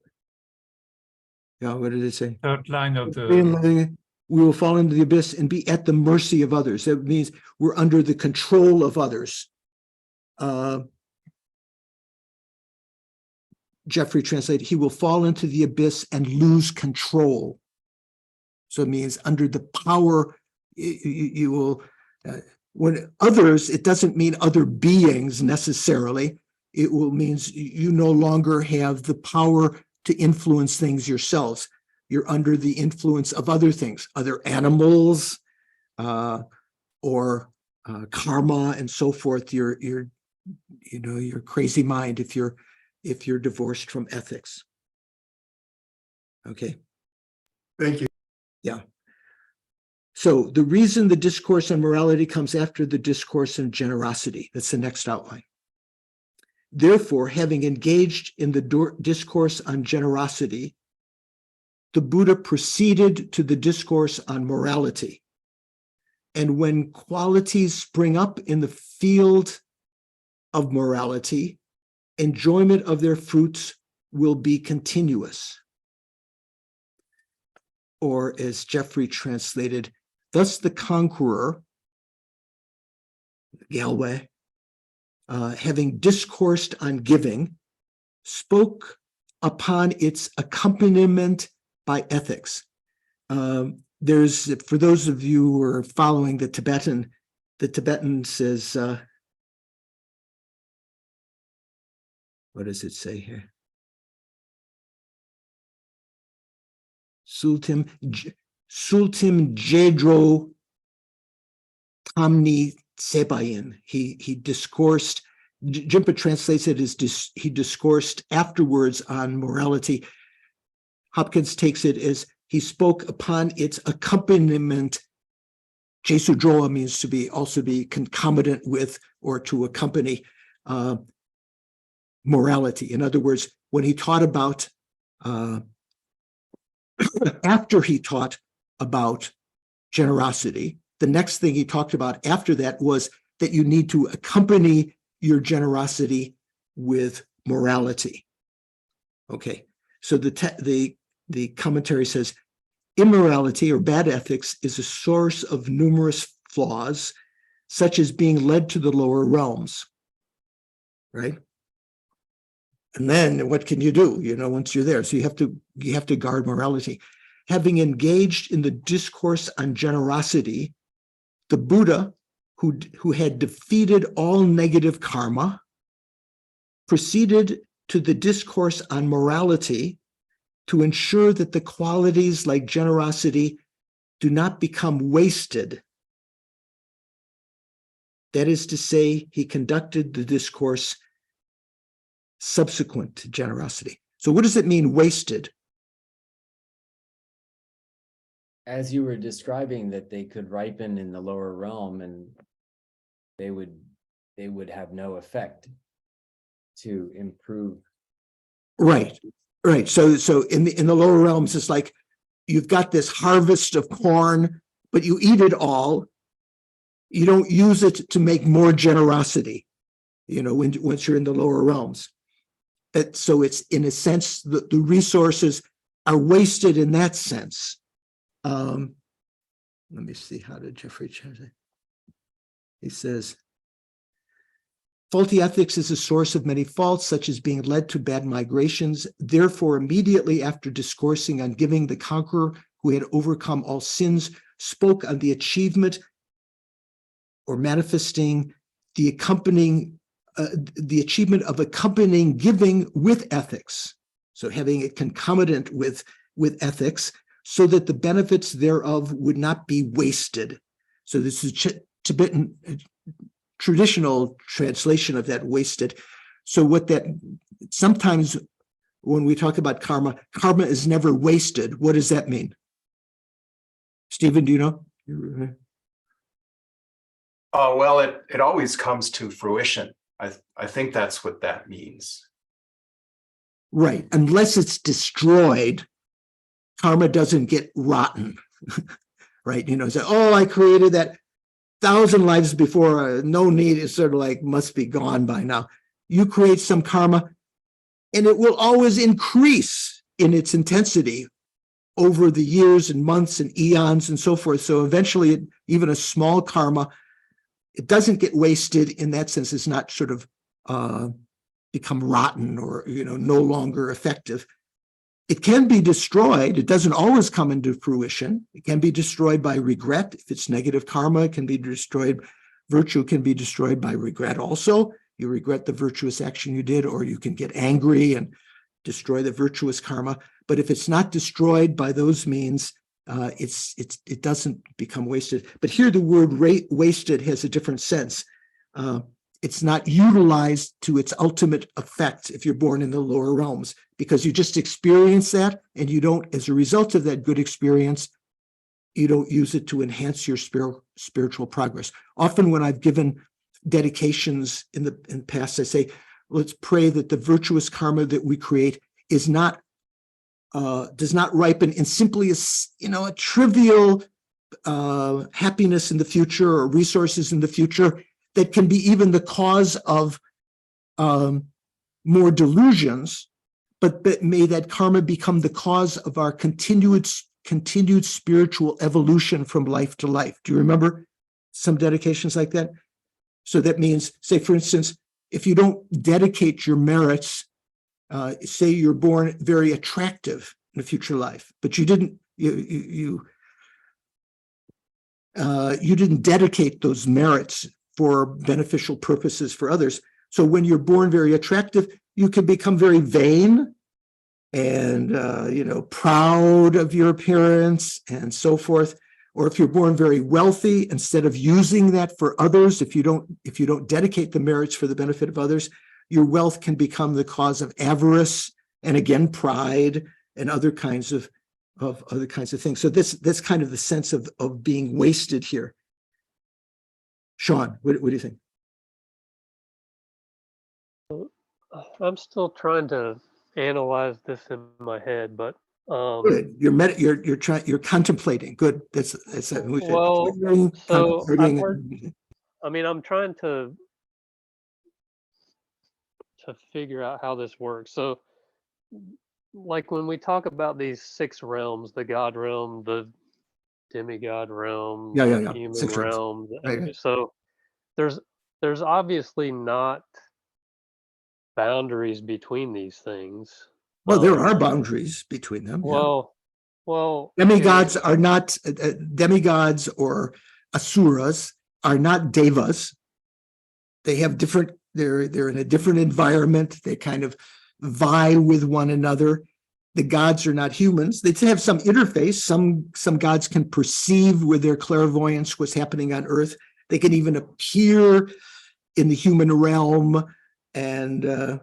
Yeah, what did it say? third line of the. We will fall into the abyss and be at the mercy of others. That means we're under the control of others. Jeffrey translated, he will fall into the abyss and lose control. So it means under the power, you will, when others, it doesn't mean other beings necessarily. It will means you no longer have the power to influence things yourselves. You're under the influence of other things, other animals, or karma and so forth. Your crazy mind if you're divorced from ethics. Okay. Thank you. Yeah. So the reason the discourse on morality comes after the discourse on generosity. That's the next outline. Therefore, having engaged in the discourse on generosity, the Buddha proceeded to the discourse on morality. And when qualities spring up in the field of morality, enjoyment of their fruits will be continuous. Or as Jeffrey translated, thus the conqueror, Galway, having discoursed on giving, spoke upon its accompaniment by ethics. There's, for those of you who are following the Tibetan says, what does it say here? Sultim Jedro Tamni Sebayin. He discoursed, Jinpa translates it as he discoursed afterwards on morality. Hopkins takes it as he spoke upon its accompaniment. Jesudroa means to be also be concomitant with or to accompany. morality. In other words, when he taught about, after he taught about generosity, the next thing he talked about after that was that you need to accompany your generosity with morality. Okay, so the commentary says, immorality or bad ethics is a source of numerous flaws, such as being led to the lower realms, right? And then what can you do, once you're there? So you have to guard morality. Having engaged in the discourse on generosity, the Buddha, who had defeated all negative karma, proceeded to the discourse on morality to ensure that the qualities like generosity do not become wasted. That is to say, he conducted the discourse subsequent to generosity. So what does it mean, wasted? As you were describing that they could ripen in the lower realm and they would have no effect to improve. Right. So in the lower realms, it's like you've got this harvest of corn, but you eat it all. You don't use it to make more generosity, once you're in the lower realms. So it's, in a sense, the resources are wasted in that sense. Let me see, how did Jeffrey change it? He says, faulty ethics is a source of many faults, such as being led to bad migrations. Therefore, immediately after discoursing on giving, the conqueror who had overcome all sins spoke on the achievement or manifesting the achievement of accompanying giving with ethics. So having it concomitant with ethics, so that the benefits thereof would not be wasted. So this is Tibetan traditional translation of that, wasted. So sometimes when we talk about karma is never wasted. What does that mean? Stephen, do you know? Well, it always comes to fruition. I think that's what that means. Right. Unless it's destroyed, karma doesn't get rotten. Right. Say, oh, I created that 1,000 lives before, no need, it's sort of like must be gone by now. You create some karma and it will always increase in its intensity over the years and months and eons and so forth. So eventually, even a small karma, it doesn't get wasted in that sense. It's not sort of become rotten or no longer effective. It can be destroyed. It doesn't always come into fruition. It can be destroyed by regret. If it's negative karma, it can be destroyed. Virtue can be destroyed by regret also. You regret the virtuous action you did, or you can get angry and destroy the virtuous karma. But if it's not destroyed by those means, it doesn't become wasted. But here the word wasted has a different sense. It's not utilized to its ultimate effect if you're born in the lower realms, because you just experience that, and you don't, as a result of that good experience, you don't use it to enhance your spiritual progress. Often when I've given dedications in the past, I say, let's pray that the virtuous karma that we create does not ripen in simply a trivial happiness in the future or resources in the future that can be even the cause of more delusions, but may that karma become the cause of our continued spiritual evolution from life to life. Do you remember some dedications like that? So that means, say, for instance, if you don't dedicate your merits, say you're born very attractive in a future life, but you didn't dedicate those merits for beneficial purposes for others. So when you're born very attractive, you can become very vain and proud of your appearance and so forth. Or if you're born very wealthy, instead of using that for others, if you don't dedicate the merits for the benefit of others, your wealth can become the cause of avarice and again pride and other kinds of things. So that's kind of the sense of being wasted here. Sean, what do you think? I'm still trying to analyze this in my head, but Good. You're contemplating. Good. That's we said. well, Considering, so I've contemplating, heard, I mean, I'm trying to figure out how this works. So, like when we talk about these 6 realms, the God realm, the demigod realm, Yeah, the yeah. human 6 realms. realm. Right. So there's obviously not boundaries between these things. Well, there are boundaries between them. Yeah. Well, Demigods are not demigods, or asuras are not devas. They have different. They're in a different environment. They kind of vie with one another. The gods are not humans. They have some interface. Some gods can perceive with their clairvoyance what's happening on Earth. They can even appear in the human realm and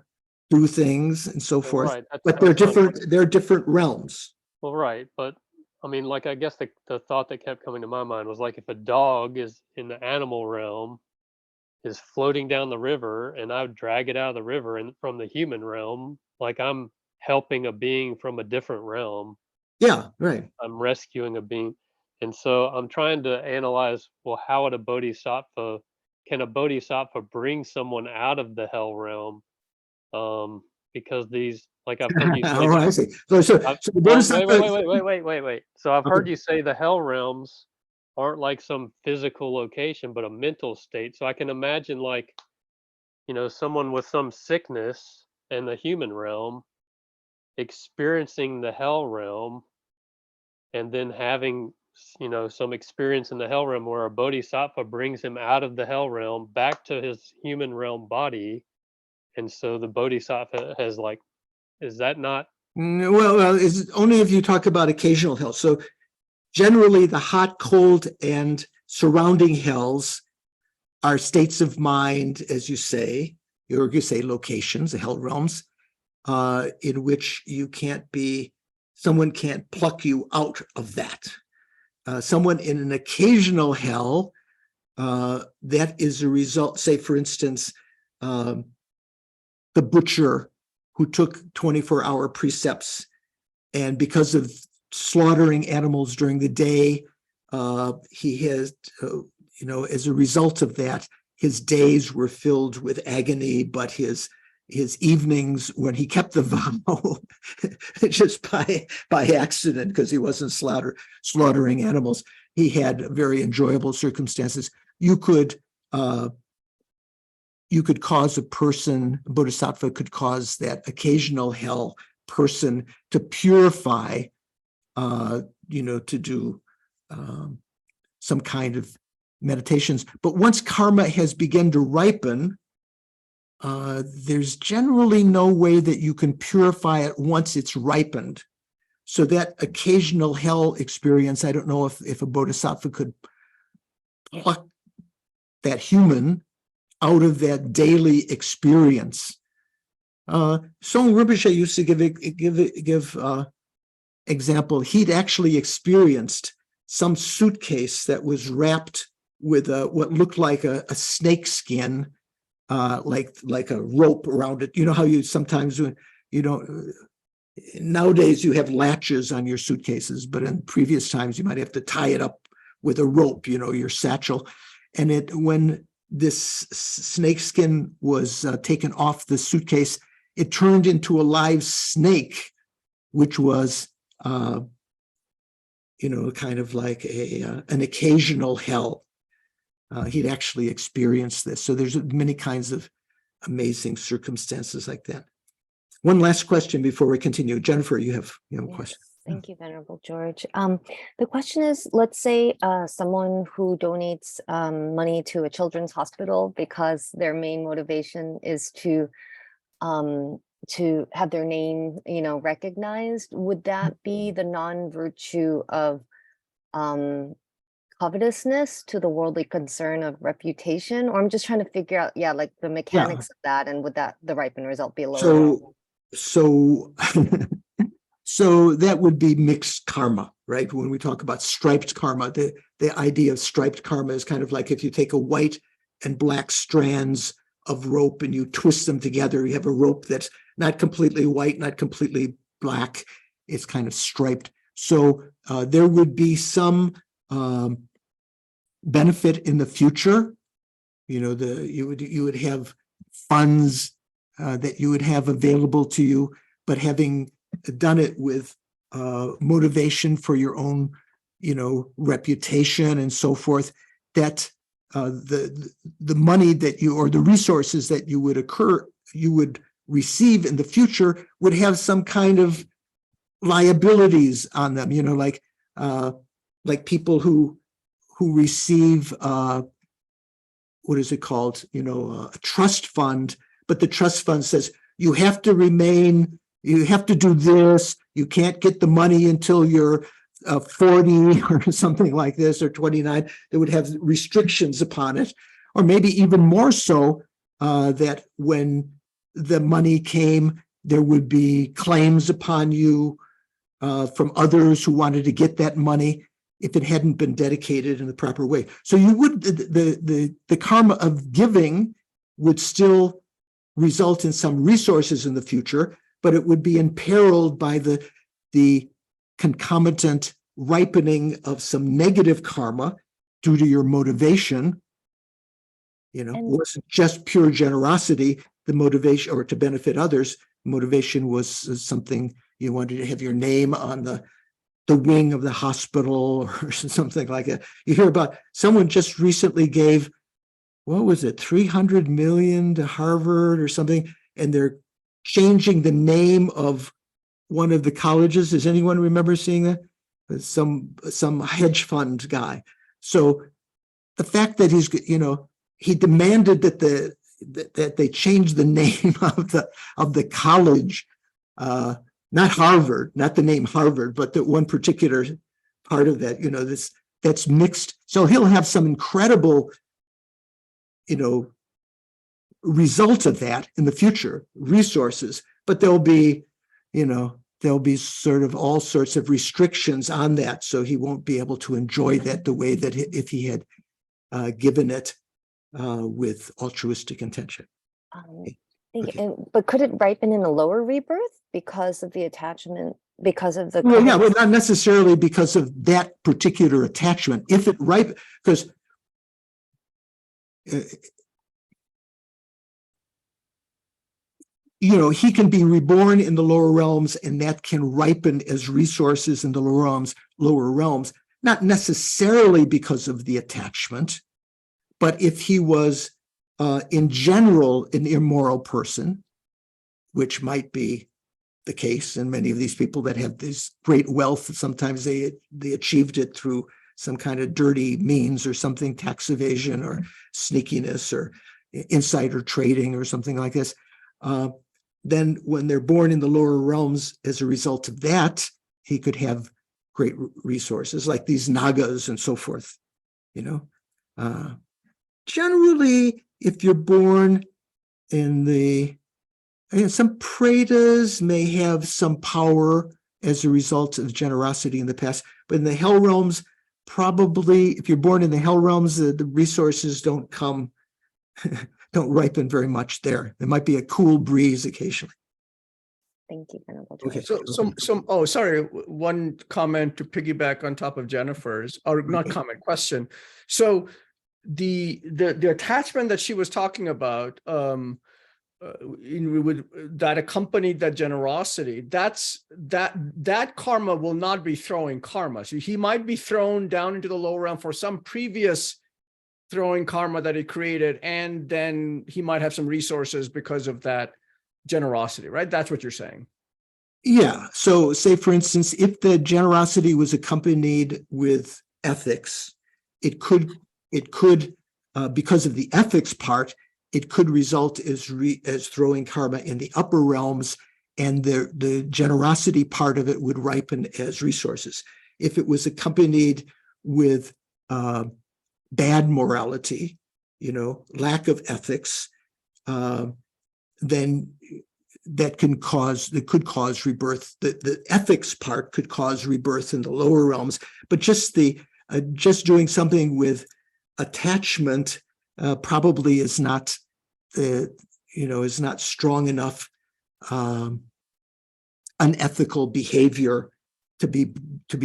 do things and so forth. right, But they're different. They're different realms. Well, right, but I mean, like, I guess the thought that kept coming to my mind was like, if a dog is in the animal realm, is floating down the river, and I would drag it out of the river and from the human realm, like I'm helping a being from a different realm. Yeah, right. I'm rescuing a being. And so I'm trying to analyze, well, how would can a bodhisattva bring someone out of the hell realm? Because these, like I've heard you say, Oh, I see. So the bodhisattva. wait. So I've heard Okay. you say the hell realms aren't like some physical location, but a mental state. So I can imagine, like, someone with some sickness in the human realm experiencing the hell realm, and then having some experience in the hell realm where a bodhisattva brings him out of the hell realm back to his human realm body. And so the bodhisattva has, like, is that not? Well, it's only if you talk about occasional hell. So generally, the hot, cold, and surrounding hells are states of mind, as you say, or you say locations, the hell realms, in which someone can't pluck you out of that. Someone in an occasional hell, that is a result, say, for instance, the butcher who took 24-hour precepts, and because of slaughtering animals during the day, he has, as a result of that, his days were filled with agony, but his evenings, when he kept the vow, just by accident, because he wasn't slaughtering animals, he had very enjoyable circumstances. You could cause a bodhisattva could cause that occasional hell person to purify, to do some kind of meditations. But once karma has begun to ripen, there's generally no way that you can purify it once it's ripened. So that occasional hell experience, I don't know if a bodhisattva could pluck that human out of that daily experience. Tsong Rinpoche used to give example. He'd actually experienced some suitcase that was wrapped with what looked like a snake skin, like a rope around it. You know how you sometimes, nowadays you have latches on your suitcases, but in previous times you might have to tie it up with a rope, your satchel. And when this snake skin was taken off the suitcase, it turned into a live snake, which was, kind of like an occasional hell. He'd actually experienced this. So there's many kinds of amazing circumstances like that. One last question before we continue. Jennifer, you have a question. Thank you, Venerable George. The question is, let's say someone who donates money to a children's hospital because their main motivation is to have their name, recognized. Would that be the non-virtue of covetousness to the worldly concern of reputation? Or I'm just trying to figure out, like the mechanics of that, and would the ripened result be a lower? So that would be mixed karma, right? When we talk about striped karma, the idea of striped karma is kind of like if you take a white and black strands of rope and you twist them together. You have a rope that's not completely white, not completely black. It's kind of striped. So there would be some benefit in the future. You know, you would have funds that you would have available to you, but having done it with motivation for your own, you know, reputation and so forth, that the money that you, or the resources that you would receive in the future would have some kind of liabilities on them, you know, like people who receive what is it called, you know, a trust fund, but the trust fund says you have to remain, you have to do this, you can't get the money until you're 40 or something like this, or 29. They would have restrictions upon it, or maybe even more so, that when the money came, there would be claims upon you from others who wanted to get that money if it hadn't been dedicated in the proper way. So you would, the karma of giving would still result in some resources in the future, but it would be imperiled by the concomitant ripening of some negative karma due to your motivation. You know, it wasn't just pure generosity, the motivation, or to benefit others. Motivation was something you wanted to have your name on the wing of the hospital or something like that. You hear about someone just recently gave, what was it, 300 million to Harvard or something, and they're changing the name of one of the colleges. Does anyone remember seeing that? Some hedge fund guy. So the fact that he's, you know, he demanded that that they change the name of the college, not Harvard, not the name Harvard, but the one particular part of that, you know, that's mixed. So he'll have some incredible, you know, result of that in the future, resources, but there'll be, you know, there'll be sort of all sorts of restrictions on that. So he won't be able to enjoy that the way that if he had given it with altruistic intention. But could it ripen in a lower rebirth because of the attachment, because of the... Well, yeah, well, not necessarily because of that particular attachment. If it because you know, he can be reborn in the lower realms, and that can ripen as resources in the lower realms, not necessarily because of the attachment, but if he was in general an immoral person, which might be the case in many of these people that have this great wealth, sometimes they achieved it through some kind of dirty means or something, tax evasion or sneakiness or insider trading or something like this. Then when they're born in the lower realms as a result of that, he could have great resources like these nagas and so forth, you know. Generally, if you're born in some pretas may have some power as a result of generosity in the past, but in the hell realms, probably if you're born in the hell realms, the resources don't come don't ripen very much there. There might be a cool breeze occasionally. Thank you, Venerable Okay. Oh, sorry. One comment to piggyback on top of Jennifer's, or not comment, question. So the attachment that she was talking about, that accompanied that generosity, that karma will not be throwing karma. So he might be thrown down into the lower realm for some previous throwing karma that he created, and then he might have some resources because of that generosity, right? That's what you're saying. Yeah. So say, for instance, if the generosity was accompanied with ethics, it could because of the ethics part, it could result as throwing karma in the upper realms, and the generosity part of it would ripen as resources. If it was accompanied with bad morality, you know, lack of ethics, then that could cause rebirth. The ethics part could cause rebirth in the lower realms, but just doing something with attachment probably is not is not strong enough unethical behavior to be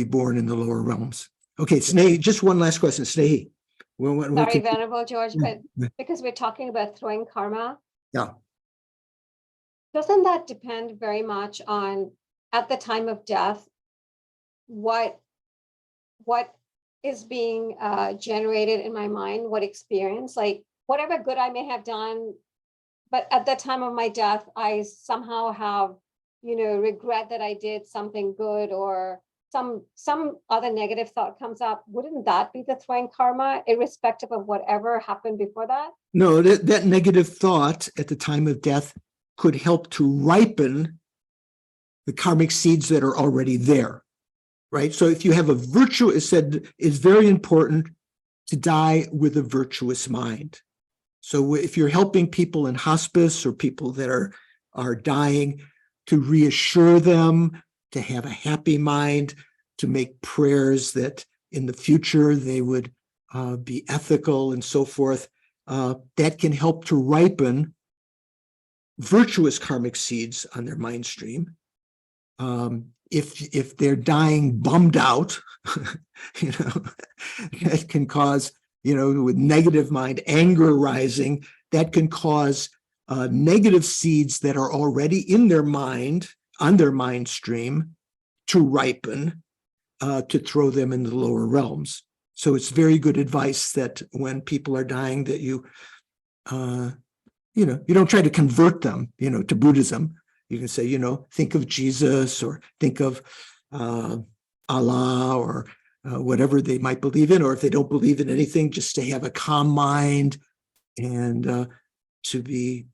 born in the lower realms. Okay, Snehi, just one last question, Snehi. Sorry, Venerable George, but Yeah. because we're talking about throwing karma, Yeah. doesn't that depend very much on, at the time of death, what is being generated in my mind, what experience, like whatever good I may have done, but at the time of my death, I somehow have, regret that I did something good, or some other negative thought comes up. Wouldn't that be the throwing karma, irrespective of whatever happened before that? No, that negative thought at the time of death could help to ripen the karmic seeds that are already there, right? So if you have a virtue, it said it's very important to die with a virtuous mind. So if you're helping people in hospice or people that are dying, to reassure them, to have a happy mind, to make prayers that in the future they would be ethical and so forth, that can help to ripen virtuous karmic seeds on their mind stream. If they're dying bummed out, that can cause, with negative mind, anger rising, that can cause negative seeds that are already in their mind, on their mind stream, to ripen, to throw them in the lower realms. So it's very good advice that when people are dying, that you don't try to convert them, to Buddhism. You can say, think of Jesus, or think of Allah, or whatever they might believe in, or if they don't believe in anything, just to have a calm mind and to be,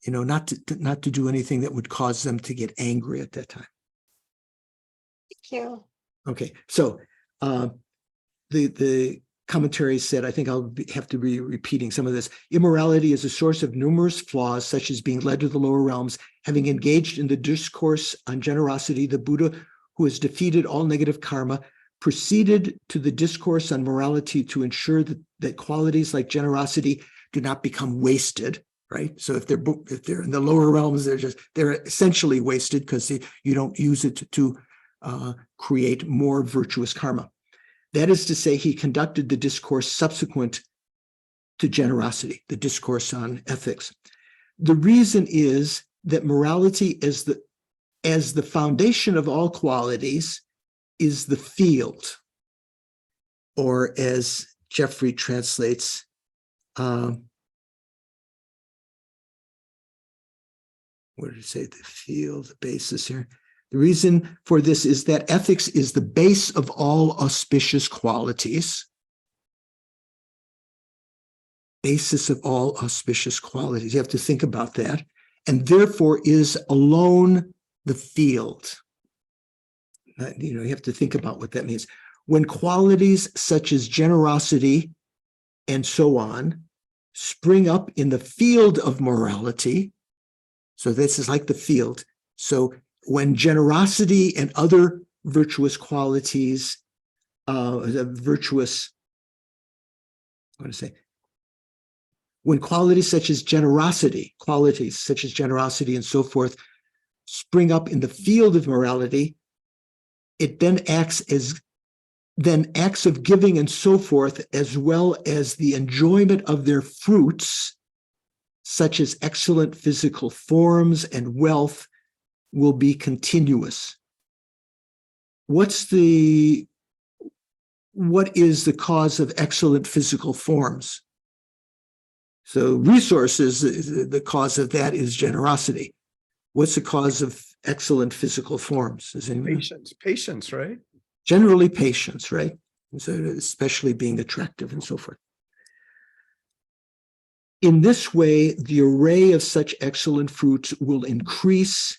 not to do anything that would cause them to get angry at that time. Thank you. Okay, so the commentary said, I think have to be repeating some of this. Immorality is a source of numerous flaws, such as being led to the lower realms. Having engaged in the discourse on generosity, the Buddha, who has defeated all negative karma, proceeded to the discourse on morality to ensure that qualities like generosity do not become wasted, right? So if they're in the lower realms, they're essentially wasted because you don't use it to create more virtuous karma. That is to say, he conducted the discourse subsequent to generosity, the discourse on ethics. The reason is that morality as the foundation of all qualities is the field, or as Jeffrey translates, what did it say? The field, the basis here. The reason for this is that ethics is the base of all auspicious qualities. Basis of all auspicious qualities. You have to think about that. And therefore is alone the field. You have to think about what that means. When qualities such as generosity and so on spring up in the field of morality, so this is like the field. So when generosity and other virtuous qualities, when qualities such as generosity and so forth spring up in the field of morality, it then acts of giving and so forth, as well as the enjoyment of their fruits, such as excellent physical forms and wealth, will be continuous. What is the cause of excellent physical forms? So resources, the cause of that is generosity. What's the cause of excellent physical forms? Patience, right? Generally patience, right? So especially being attractive and so forth. In this way, the array of such excellent fruits will increase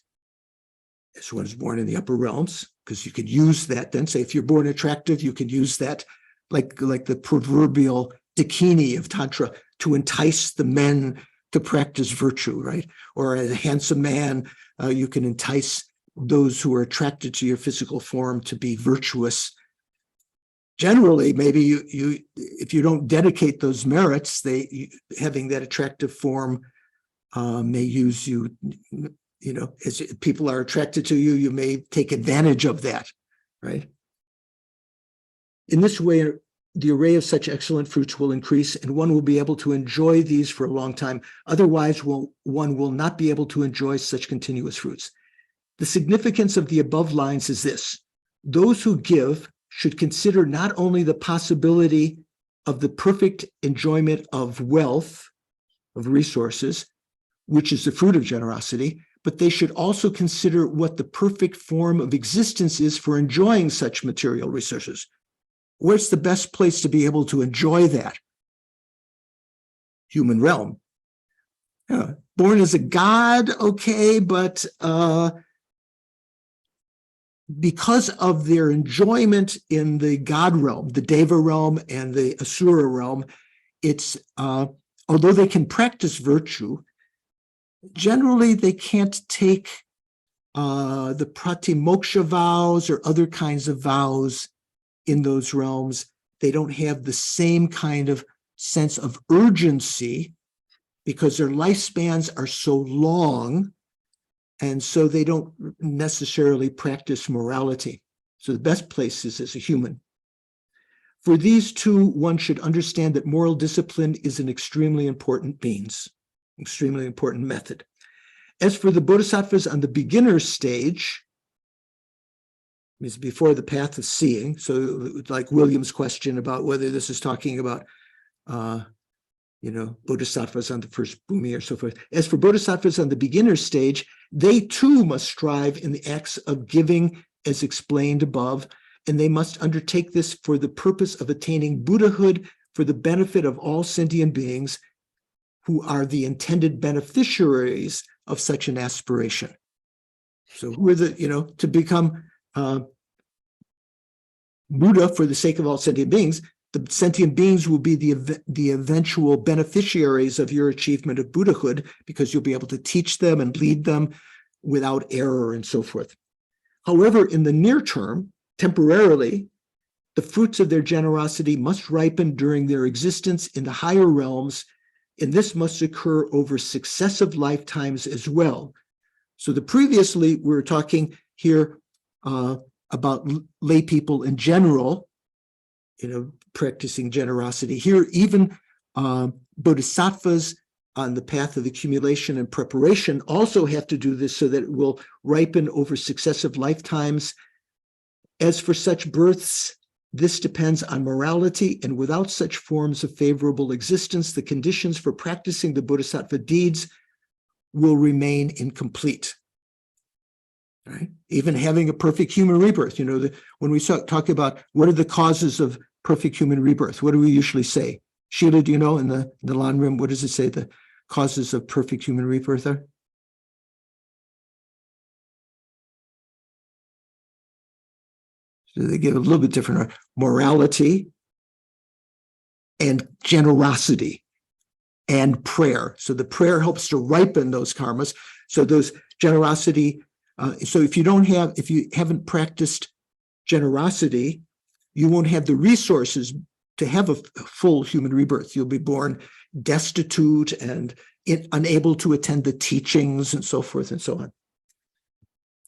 as one is born in the upper realms, because you could use that then. Say if you're born attractive, you could use that like the proverbial dakini of Tantra to entice the men to practice virtue, right? Or as a handsome man, you can entice those who are attracted to your physical form to be virtuous, generally, maybe you if you don't dedicate those merits, having that attractive form may use you, as people are attracted to you, you may take advantage of that, right? In this way, the array of such excellent fruits will increase, and one will be able to enjoy these for a long time. Otherwise, one will not be able to enjoy such continuous fruits. The significance of the above lines is this: those who give should consider not only the possibility of the perfect enjoyment of wealth, of resources, which is the fruit of generosity, but they should also consider what the perfect form of existence is for enjoying such material resources. Where's the best place to be able to enjoy that? Human realm. Born as a god, okay, but because of their enjoyment in the god realm, the deva realm and the asura realm, it's although they can practice virtue, generally they can't take the pratimoksha vows or other kinds of vows in those realms. They don't have the same kind of sense of urgency because their lifespans are so long, and so they don't necessarily practice morality. So the best place is as a human. For these two, one should understand that moral discipline is an extremely important means, extremely important method. As for the bodhisattvas on the beginner stage, is before the path of seeing. So like William's question about whether this is talking about, bodhisattvas on the first bhumi or so forth. As for bodhisattvas on the beginner stage, they too must strive in the acts of giving as explained above, and they must undertake this for the purpose of attaining Buddhahood for the benefit of all sentient beings who are the intended beneficiaries of such an aspiration. So who are to become Buddha for the sake of all sentient beings, the sentient beings will be the eventual beneficiaries of your achievement of Buddhahood, because you'll be able to teach them and lead them without error and so forth. However, in the near term, temporarily, the fruits of their generosity must ripen during their existence in the higher realms, and this must occur over successive lifetimes as well. So previously, we were talking here about lay people in general, practicing generosity. Here, even bodhisattvas on the path of accumulation and preparation also have to do this so that it will ripen over successive lifetimes. As for such births, this depends on morality, and without such forms of favorable existence, the conditions for practicing the bodhisattva deeds will remain incomplete. Right? Even having a perfect human rebirth, when we talk about what are the causes of perfect human rebirth, what do we usually say? Sheila, do you know in the Lan room, what does it say the causes of perfect human rebirth are? So they give a little bit different: morality and generosity and prayer. So the prayer helps to ripen those karmas. So those generosity. So if you haven't practiced generosity, you won't have the resources to have a full human rebirth. You'll be born destitute and unable to attend the teachings and so forth and so on.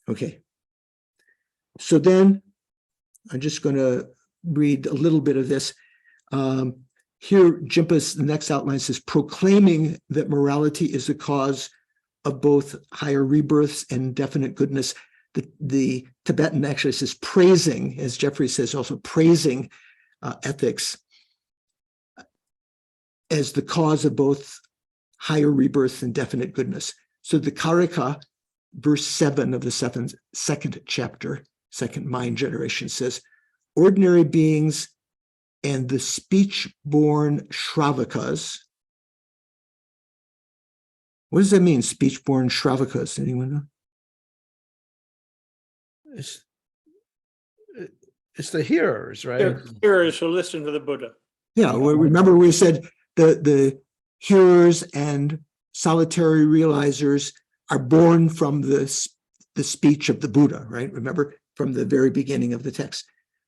Okay. So then I'm just going to read a little bit of this. Here, Jimpa's the next outline says, proclaiming that morality is the cause of both higher rebirths and definite goodness. The Tibetan actually says praising, as Jeffrey says, also praising ethics as the cause of both higher rebirth and definite goodness. So the Karika, verse 7 of the second chapter, second mind generation, says, ordinary beings and the speech-born Shravakas. What does that mean, speech-born Shravakas? Anyone know? It's the hearers, right? Hearers who listen to the Buddha. Yeah, well, remember we said the hearers and solitary realizers are born from the speech of the Buddha, right? Remember from the very beginning of the text.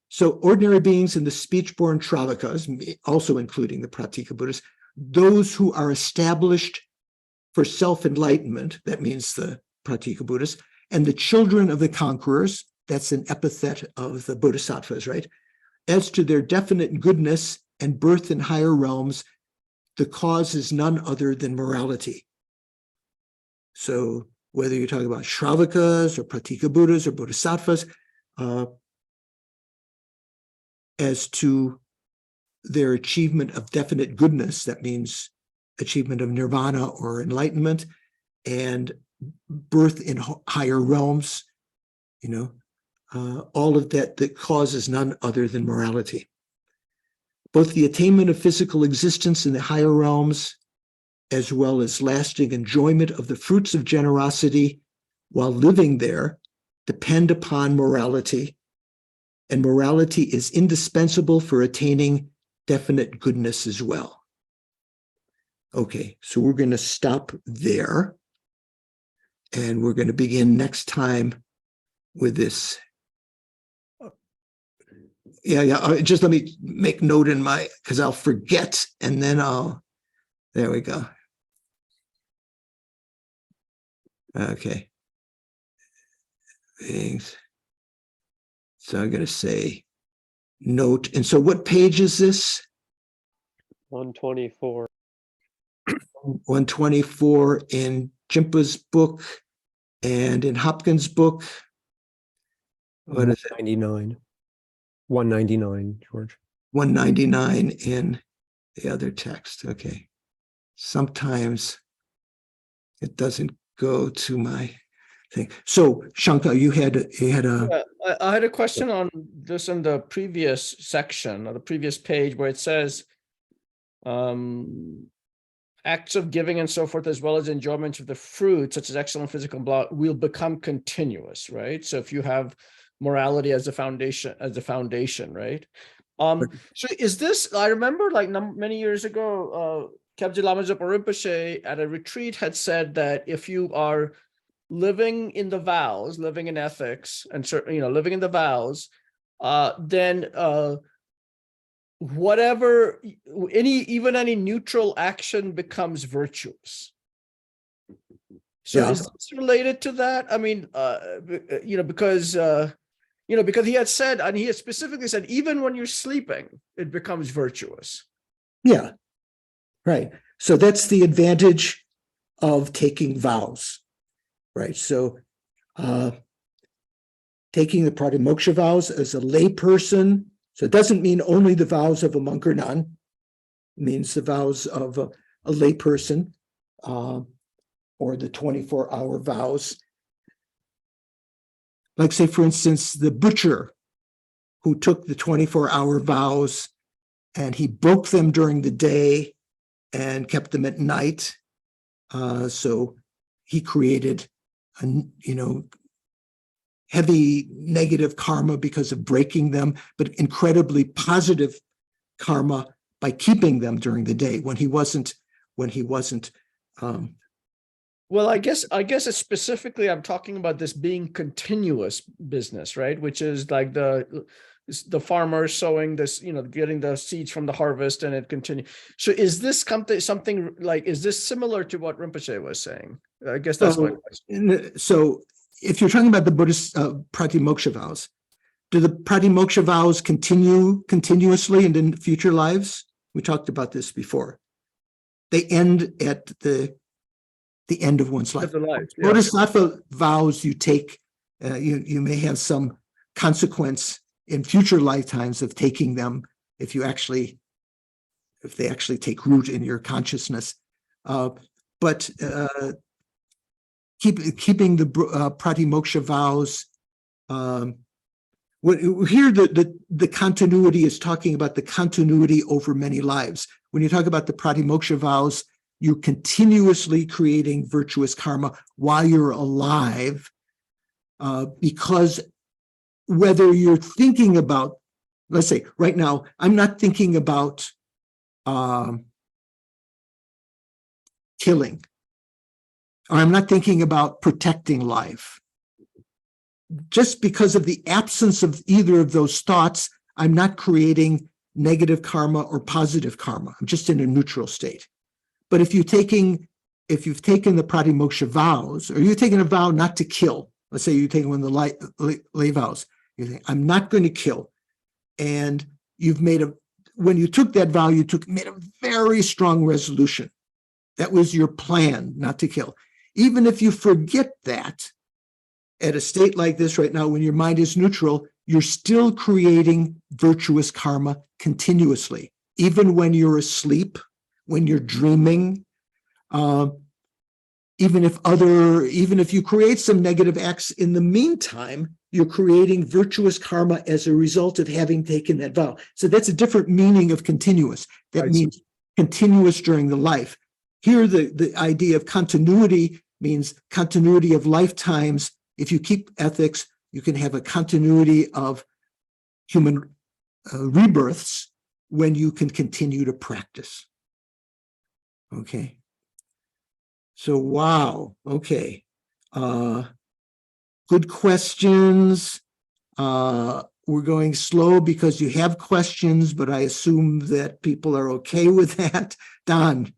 So ordinary beings and the speech-born Shravakas, also including the Pratika Buddhists, those who are established for self-enlightenment, that means the Pratika Buddhists, and the children of the conquerors, that's an epithet of the Bodhisattvas, right? As to their definite goodness and birth in higher realms, the cause is none other than morality. So whether you're talking about Shravakas or Pratika Buddhas or Bodhisattvas, as to their achievement of definite goodness, that means achievement of nirvana or enlightenment, and birth in higher realms, all of that causes none other than morality. Both the attainment of physical existence in the higher realms, as well as lasting enjoyment of the fruits of generosity while living there, depend upon morality, and morality is indispensable for attaining definite goodness as well. Okay, so we're going to stop there, and we're going to begin next time with this. Just let me make note in my, because I'll forget, and then there we go. Okay. Thanks. So I'm going to say note. And so what page is this? 124. 124 in Jimpa's book and in Hopkins' book. What is it? 99. 199, George. 199 in the other text. Okay. Sometimes it doesn't go to my thing. So Shankar, you had a I had a question on this in the previous section or the previous page where it says acts of giving and so forth, as well as enjoyment of the fruit, such as excellent physical blah, will become continuous, right? So if you have morality as a foundation, right? So is this, I remember like many years ago, Khyabje Lama Zopa Rinpoche at a retreat had said that if you are living in the vows, living in ethics, and living in the vows, then whatever, even any neutral action becomes virtuous. So is this related to that? I mean, because he had said, and he had specifically said, even when you're sleeping, it becomes virtuous. Yeah, right. So that's the advantage of taking vows, right? So taking the pratimoksha vows as a lay person, so it doesn't mean only the vows of a monk or nun, it means the vows of a lay person, or the 24-hour vows. Like say, for instance, the butcher who took the 24-hour vows and he broke them during the day and kept them at night. So he created heavy negative karma because of breaking them, but incredibly positive karma by keeping them during the day when he wasn't. Well, I guess it's specifically, I'm talking about this being continuous business, right? Which is like the farmer sowing this, getting the seeds from the harvest, and it continues. So is this something like, is this similar to what Rinpoche was saying? I guess that's my question. So if you're talking about the Buddhist pratimoksha vows, do the pratimoksha vows continue continuously and in future lives? We talked about this before. They end at the end of one's life. Bodhisattva vows you take, you may have some consequence in future lifetimes of taking them if they actually take root in your consciousness. But keeping the pratimoksha vows, here the continuity is talking about the continuity over many lives. When you talk about the pratimoksha vows, you're continuously creating virtuous karma while you're alive, because whether you're thinking about, let's say right now, I'm not thinking about killing, or I'm not thinking about protecting life. just because of the absence of either of those thoughts, I'm not creating negative karma or positive karma. I'm just in a neutral state. But if you've taken the pratimoksha vows, or you're taking a vow not to kill, let's say you're taking one of the lay vows, you think, I'm not going to kill. And you've when you took that vow, made a very strong resolution. That was your plan, not to kill. Even if you forget that, at a state like this right now, when your mind is neutral, you're still creating virtuous karma continuously, even when you're asleep, when you're dreaming, even if you create some negative acts in the meantime, you're creating virtuous karma as a result of having taken that vow. So that's a different meaning of continuous. That means continuous during the life. Here, the idea of continuity means continuity of lifetimes. If you keep ethics, you can have a continuity of human rebirths when you can continue to practice. Okay. So, wow. Okay. Good questions. We're going slow because you have questions, but I assume that people are okay with that. Don.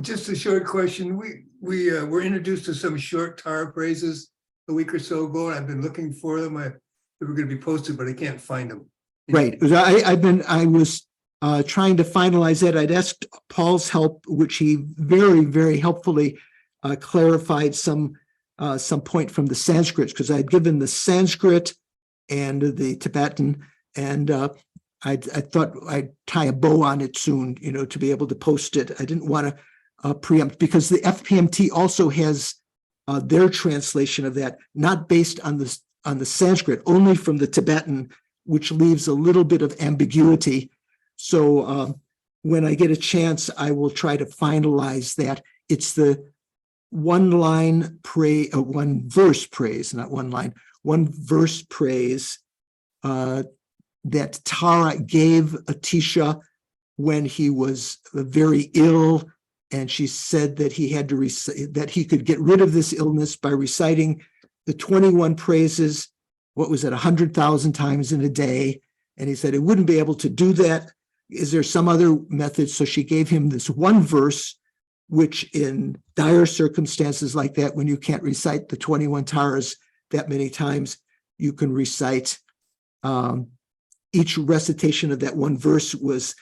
Just a short question. We were introduced to some short Tara phrases a week or so ago, and I've been looking for them. They were going to be posted, but I can't find them. Right. I was trying to finalize that. I'd asked Paul's help, which he very, very helpfully clarified some point from the Sanskrit, because I'd given the Sanskrit and the Tibetan, and I thought I'd tie a bow on it soon, to be able to post it. I didn't want to preempt, because the FPMT also has their translation of that, not based on the Sanskrit, only from the Tibetan, which leaves a little bit of ambiguity. So when I get a chance, I will try to finalize that. It's the one verse praise that Tara gave Atisha when he was very ill, and she said that that he could get rid of this illness by reciting the 21 praises. What was it, 100,000 times in a day? And he said he wouldn't be able to do that. Is there some other method? So she gave him this one verse, which in dire circumstances like that, when you can't recite the 21 taras that many times, you can recite each recitation of that one verse was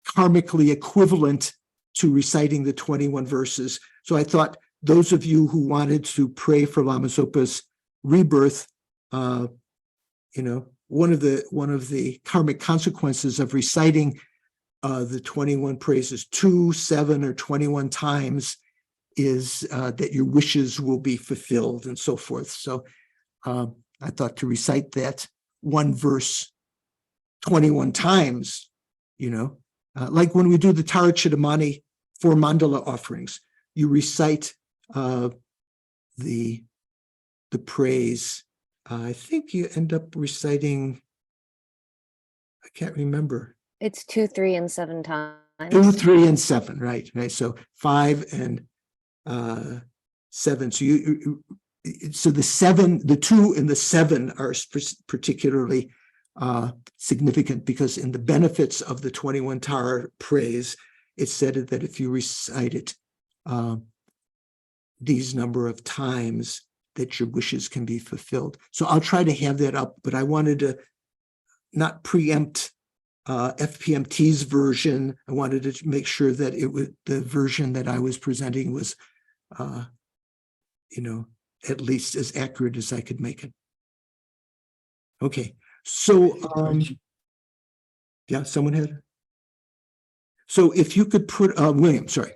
karmically equivalent to reciting the 21 verses. So I thought those of you who wanted to pray for Lama Zopa's rebirth, one of the karmic consequences of reciting the 21 praises 2, 7, or 21 times is that your wishes will be fulfilled and so forth. So I thought to recite that one verse 21 times, like when we do the Tara Chidamani for mandala offerings, you recite the praise. I think you end up reciting, I can't remember. It's 2, 3, and 7 times. 2, 3, and 7, right. So 5 and 7. So the 2 and the 7 are particularly significant, because in the benefits of the 21 Tara praise, it's said that if you recite it these number of times, that your wishes can be fulfilled. So I'll try to have that up, but I wanted to not preempt FPMT's version. I wanted to make sure that it was the version that I was presenting was, at least as accurate as I could make it. Okay, so yeah, someone had. So if you could put William, sorry.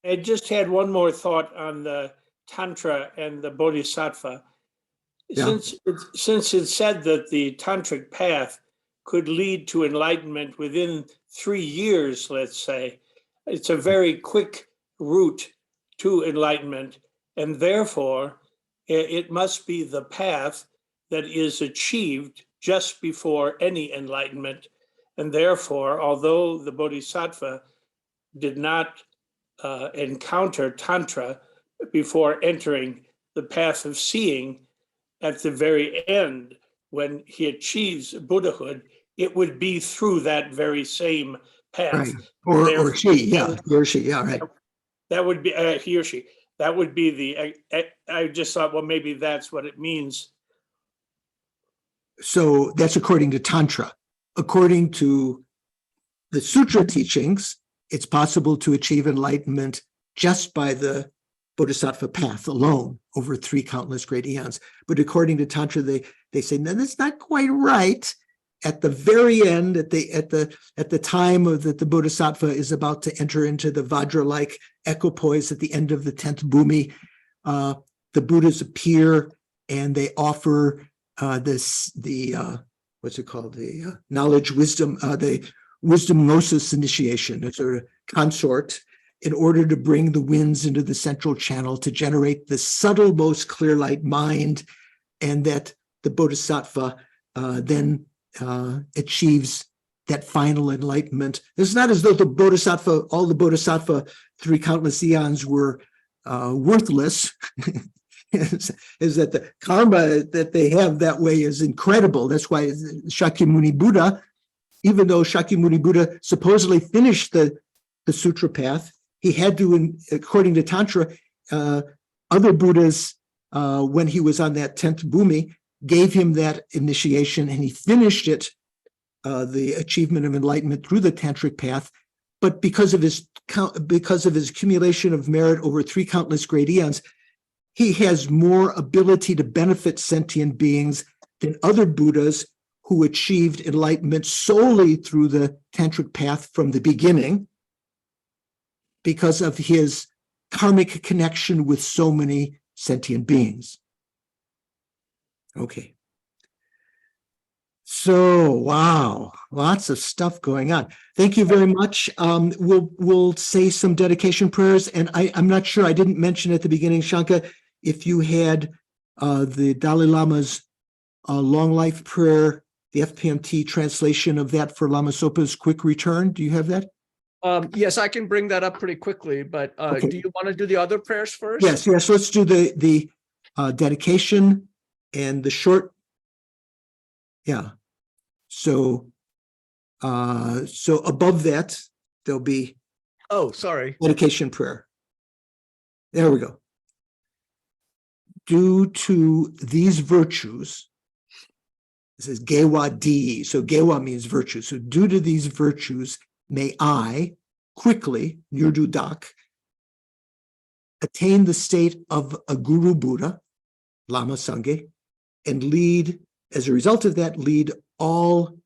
I just had one more thought on the Tantra and the Bodhisattva. Yeah. Since it's said that the tantric path could lead to enlightenment within 3 years, let's say, it's a very quick route to enlightenment, and therefore it must be the path that is achieved just before any enlightenment. And therefore, although the Bodhisattva did not encounter Tantra, before entering the path of seeing at the very end, when he achieves Buddhahood, it would be through that very same path. Right. Or she, yeah, he or she, yeah, right. That would be he or she. That would be the. I just thought, well, maybe that's what it means. So that's according to Tantra. According to the sutra teachings, it's possible to achieve enlightenment just by the bodhisattva path alone over 3 countless great eons. But according to Tantra, they say, no, that's not quite right. At the very end, at the time of that the bodhisattva is about to enter into the Vajra-like equipoise at the end of the 10th bhumi, the Buddhas appear and they offer what's it called? The knowledge, wisdom, the wisdom gnosis initiation, a sort of consort, in order to bring the winds into the central channel to generate the subtle, most clear light mind, and that the bodhisattva then achieves that final enlightenment. It's not as though the bodhisattva, all the bodhisattva 3 countless eons were worthless. is that the karma that they have that way is incredible. That's why Shakyamuni Buddha, even though Shakyamuni Buddha supposedly finished the sutra path, he had to, according to Tantra, other Buddhas, when he was on that 10th bhumi, gave him that initiation, and he finished it, the achievement of enlightenment through the tantric path. But because of his accumulation of merit over 3 countless great eons, he has more ability to benefit sentient beings than other Buddhas who achieved enlightenment solely through the tantric path from the beginning, because of his karmic connection with so many sentient beings. Okay. So, wow, lots of stuff going on. Thank you very much. We'll say some dedication prayers, and I'm not sure, I didn't mention at the beginning, Shanka, if you had the Dalai Lama's long life prayer, the FPMT translation of that for Lama Zopa's quick return. Do you have that? Yes, I can bring that up pretty quickly, but Okay. do you want to do the other prayers first? Yes, let's do the dedication and the short. Yeah. So above that, there'll be Oh, sorry. dedication prayer. There we go. Due to these virtues, it says Gewa Di. So Gewa means virtue. So due to these virtues, may I quickly, Nirdu Dak, attain the state of a Guru Buddha, Lama Sangye, and lead, as a result of that, lead all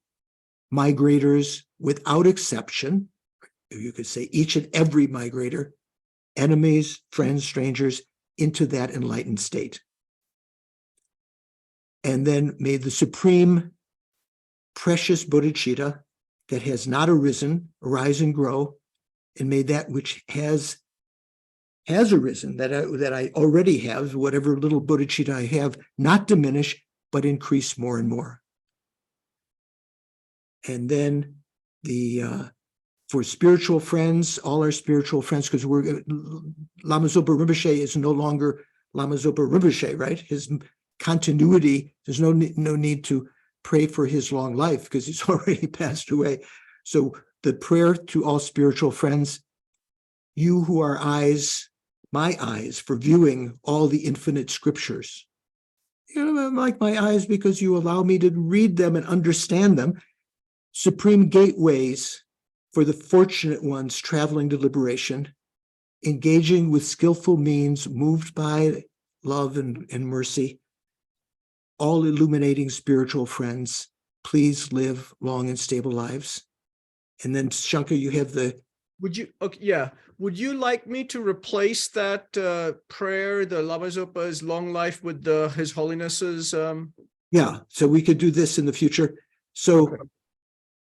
migrators without exception. You could say each and every migrator, enemies, friends, strangers, into that enlightened state. And then may the supreme precious bodhicitta that has not arisen arise and grow, and may that which has arisen, that I already have, whatever little bodhicitta I have, not diminish, but increase more and more. And then for spiritual friends, all our spiritual friends, because Lama Zopa Rinpoche is no longer Lama Zopa Rinpoche, right? His continuity, there's no need to pray for his long life because he's already passed away. So the prayer to all spiritual friends, you who are my eyes for viewing all the infinite scriptures. You know, I'm like my eyes because you allow me to read them and understand them. Supreme gateways for the fortunate ones traveling to liberation, engaging with skillful means, moved by love and mercy. All illuminating spiritual friends, please live long and stable lives. And then Shankar, you have the. Would you? Okay, yeah. Would you like me to replace that prayer, the Lama Zopa's long life, with His Holiness's? Yeah. So we could do this in the future. So. Okay.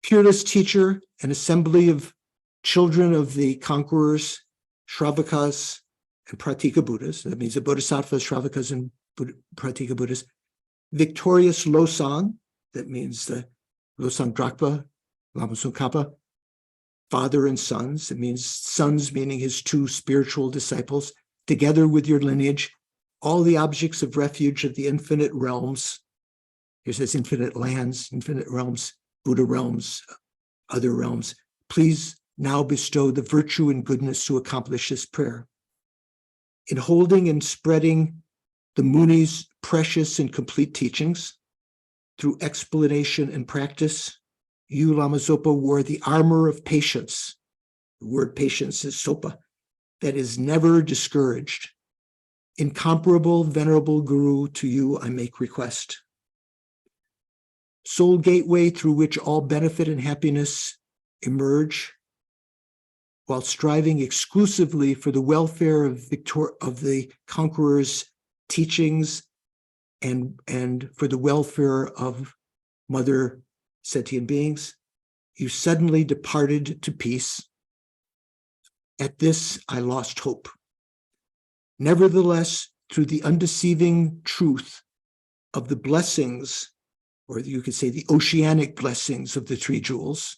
Peerless teacher, an assembly of children of the conquerors, Shravakas, and Pratika Buddhas. That means the Bodhisattvas, Shravakas, and Pratika Buddhas. Victorious Losang, that means the Losang Drakpa, Lama Tsongkhapa. Father and sons, it means sons meaning his 2 spiritual disciples. together with your lineage, all the objects of refuge of the infinite realms. Here says infinite lands, infinite realms, Buddha realms, other realms. Please now bestow the virtue and goodness to accomplish this prayer. In holding and spreading the Muni's precious and complete teachings through explanation and practice, you, Lama Zopa, wore the armor of patience. The word patience is sopa, that is never discouraged. Incomparable, venerable Guru, to you I make request. Sole gateway through which all benefit and happiness emerge, while striving exclusively for the welfare of the conqueror's teachings and for the welfare of mother sentient beings, you suddenly departed to peace. At this, I lost hope. Nevertheless, through the undeceiving truth of the blessings, or you could say the oceanic blessings of the three jewels,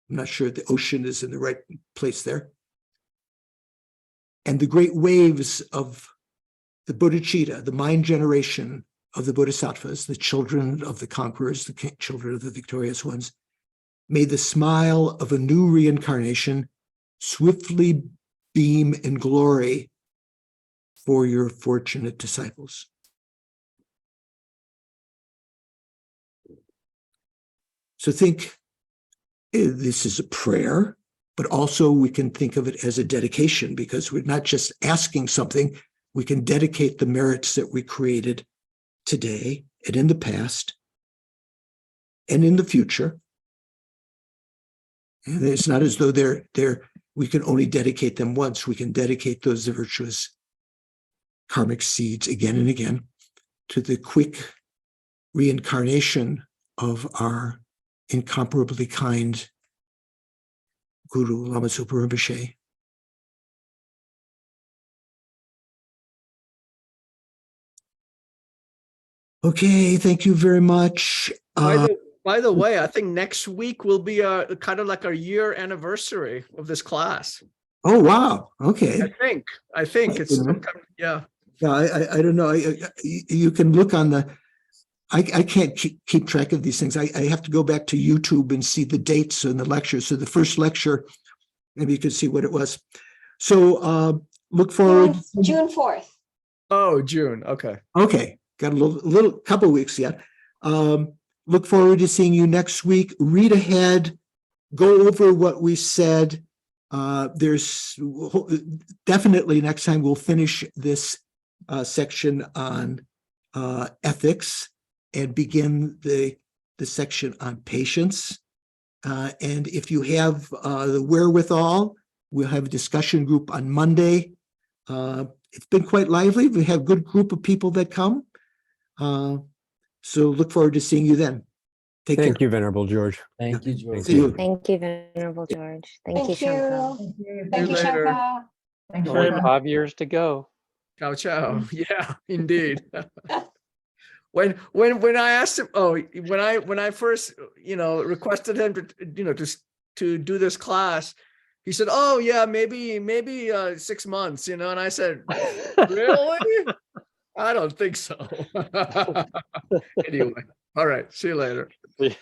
I'm not sure the ocean is in the right place there, and the great waves of the bodhicitta, the mind generation of the bodhisattvas, the children of the conquerors, the children of the victorious ones, may the smile of a new reincarnation swiftly beam in glory for your fortunate disciples. So think this is a prayer, but also we can think of it as a dedication, because we're not just asking something, we can dedicate the merits that we created today and in the past and in the future. And it's not as though we can only dedicate them once. We can dedicate those virtuous karmic seeds again and again to the quick reincarnation of our incomparably kind Guru Lama Zopa Rinpoche. Okay, thank you very much. By the way, I think next week will be kind of like our year anniversary of this class. Oh, wow. Okay. I think it's sometime, yeah. Yeah, I don't know. You can look on the, I can't keep track of these things. I have to go back to YouTube and see the dates and the lectures. So the first lecture, maybe you can see what it was. So look forward. June 4th. Oh, June. Okay. Okay. Got a little couple weeks yet. Look forward to seeing you next week. Read ahead, go over what we said. There's definitely next time we'll finish this section on ethics and begin the section on patience. And if you have the wherewithal, we'll have a discussion group on Monday. It's been quite lively. We have a good group of people that come. So look forward to seeing you then. Take care. Thank you, Venerable George. Thank you, George. See you. Thank you, Venerable George. Thank you, Thank Shankar. you. Thank you, later. Shankar. Thanks very much. 5 years to go. Ciao, ciao. Yeah, indeed. When I asked him, when I first, requested him to do this class, he said, "Oh yeah, maybe 6 months," and I said, "Really? I don't think so." Anyway, all right. See you later. Yeah.